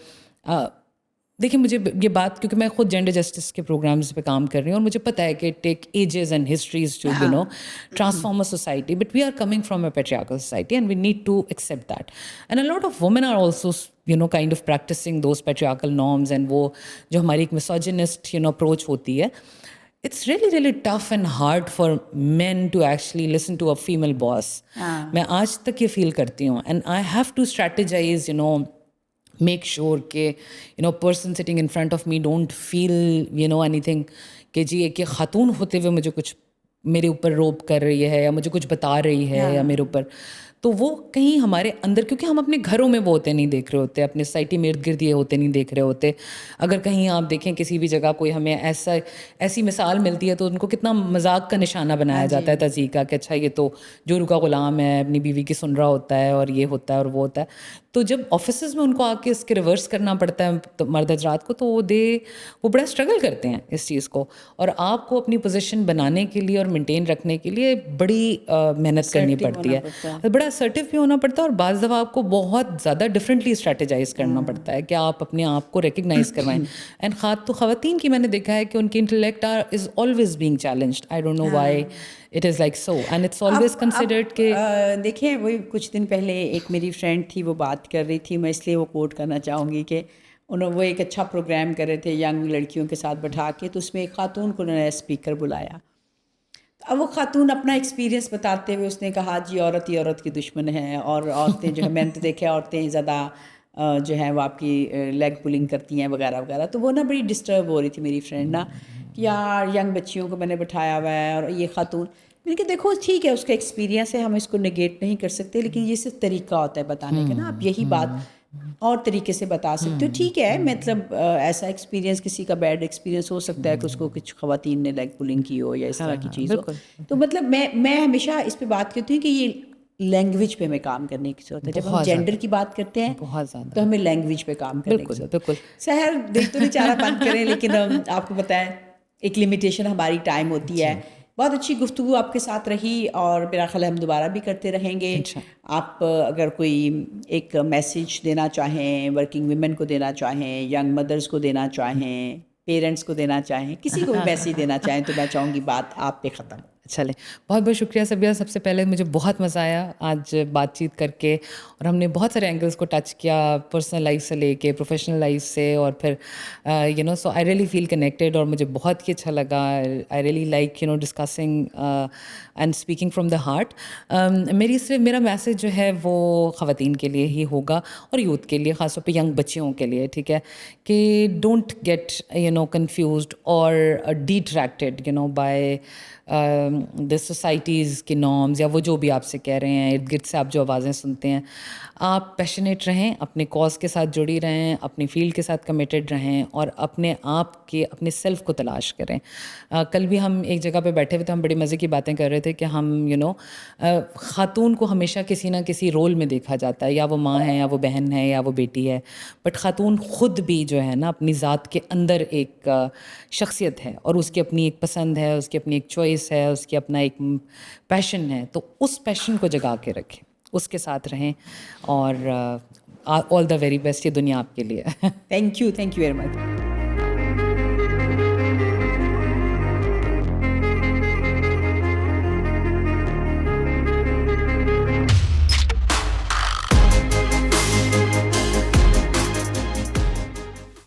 देखिए, मुझे ये बात, क्योंकि मैं खुद जेंडर जस्टिस के प्रोग्राम्स पे काम कर रही हूँ और मुझे पता है कि take ages and histories to transform a society, but we are coming from a patriarchal society and we need to accept that. And a lot of women are also kind of practising those patriarchal norms, and वो जो हमारी एक misogynist approach होती है, it's really tough and hard for men to actually listen to a female boss. मैं आज तक ये फील करती हूँ, and I have to strategize, make sure कि person sitting in front of me don't feel anything कि जी एक खातून होते हुए मुझे कुछ मेरे ऊपर रोप कर रही है या मुझे कुछ बता रही है या मेरे ऊपर, तो वो कहीं हमारे अंदर, क्योंकि हम अपने घरों में वो होते नहीं देख रहे होते, अपने सोसाइटी में इर्द गिर्द ये होते नहीं देख रहे होते. अगर कहीं आप देखें किसी भी जगह कोई हमें ऐसी मिसाल मिलती है तो उनको कितना मजाक का निशाना बनाया जाता है, तज़ीक का, कि अच्छा ये तो जोरू का ग़ुलाम है, अपनी बीवी की सुन रहा होता है और ये होता है और वो होता है. तो जब ऑफिस में उनको आके इसके रिवर्स करना पड़ता है तो मर्द हजरात को, तो वो बड़ा स्ट्रगल करते हैं इस चीज़ को. और आपको अपनी पोजीशन बनाने के लिए और मेंटेन रखने के लिए बड़ी मेहनत करनी पड़ती है, बड़ा असर्टिव भी होना पड़ता है और बाज़ दफ़ा आपको बहुत ज़्यादा डिफरेंटली स्ट्रेटेजाइज करना पड़ता है कि आप अपने आप को रिकग्नाइज करवाएं. एंड ख़वातीन की मैंने देखा है कि उनकी intellect is always being challenged. I don't know why it is like so and it's always considered कि देखिए वही कुछ दिन पहले एक मेरी फ्रेंड थी, वो बात कर रही थी, मैं इसलिए वो कोट करना चाहूँगी कि वो एक अच्छा प्रोग्राम कर रहे थे यंग लड़कियों के साथ बैठा के, तो उसमें एक खातून को उन्होंने स्पीकर बुलाया. अब वो खातून अपना एक्सपीरियंस बताते हुए उसने कहा जी औरत ही औरत की दुश्मन है, और औरतें जो है मैंने तो देखा औरतें ज़्यादा जो है वो आपकी लेग पुलिंग करती हैं वगैरह वगैरह. तो वो ना बड़ी डिस्टर्ब हो रही थी मेरी फ्रेंड ना कि यार यंग बच्चियों को मैंने बैठाया हुआ है और ये खातून. मैंने कहा देखो ठीक है उसका एक्सपीरियंस है, हम इसको नेगेट नहीं कर सकते, लेकिन ये सिर्फ तरीका होता है बताने का ना. आप यही बात और तरीके से बता सकते हो. ठीक है, मतलब ऐसा एक्सपीरियंस किसी का बैड एक्सपीरियंस हो सकता है कि उसको कुछ ख़वातीन ने लेग पुलिंग की हो या इस तरह की चीज़ हो. तो मतलब मैं हमेशा इस पे बात करती हूँ कि ये लैंग्वेज पे हमें काम करने की ज़रूरत है. जब हम जेंडर की बात करते हैं बहुत ज़्यादा तो हमें लैंग्वेज पे काम करने की ज़रूरत है. सहर दिल तो नहीं चाह रहा बंद करें, लेकिन आपको पता है एक लिमिटेशन हमारी टाइम होती है. बहुत अच्छी गुफ्तगू आपके साथ रही और मेरा ख्याल है हम दोबारा भी करते रहेंगे. आप अगर कोई एक मैसेज देना चाहें, वर्किंग वुमेन को देना चाहें, यंग मदर्स को देना चाहें, पेरेंट्स को देना चाहें, किसी को भी मैसेज देना चाहें, तो मैं चाहूँगी बात आप पे ख़त्म. चलें, बहुत बहुत शुक्रिया सबिया. सबसे पहले मुझे बहुत मज़ा आया आज बातचीत करके, और हमने बहुत सारे एंगल्स को टच किया, पर्सनल लाइफ से लेके प्रोफेशनल लाइफ से, और फिर you know so I really feel connected, और मुझे बहुत ही अच्छा लगा. I really like you know discussing and speaking from the heart. मेरा मैसेज जो है वो ख़वातीन के लिए ही होगा और यूथ के लिए, ख़ासतौर पे यंग बच्चियों के लिए, ठीक है, कि don't get you know confused और distracted you know by the societies के नॉर्म्स या वो जो भी आपसे कह रहे हैं, इर्द गिर्द से आप जो आवाज़ें सुनते हैं. आप पैशनेट रहें, अपने कॉज के साथ जुड़ी रहें, अपनी फील्ड के साथ कमिटेड रहें, और अपने आप के अपने सेल्फ को तलाश करें. कल भी हम एक जगह पे बैठे हुए थे, हम बड़ी मज़े की बातें कर रहे थे कि हम यू नो ख़ातून को हमेशा किसी ना किसी रोल में देखा जाता है, या वो माँ है, या वो बहन है, या वो बेटी है. बट ख़ातून ख़ुद भी जो है ना अपनी ज़ात के अंदर एक शख्सियत है, और उसकी अपनी एक पसंद है, उसकी अपनी एक चॉइस है, उसकी अपना एक पैशन है. तो उस पैशन को जगा के रखें, उसके साथ रहें, और ऑल द वेरी बेस्ट ये दुनिया आपके लिए. Thank you very much.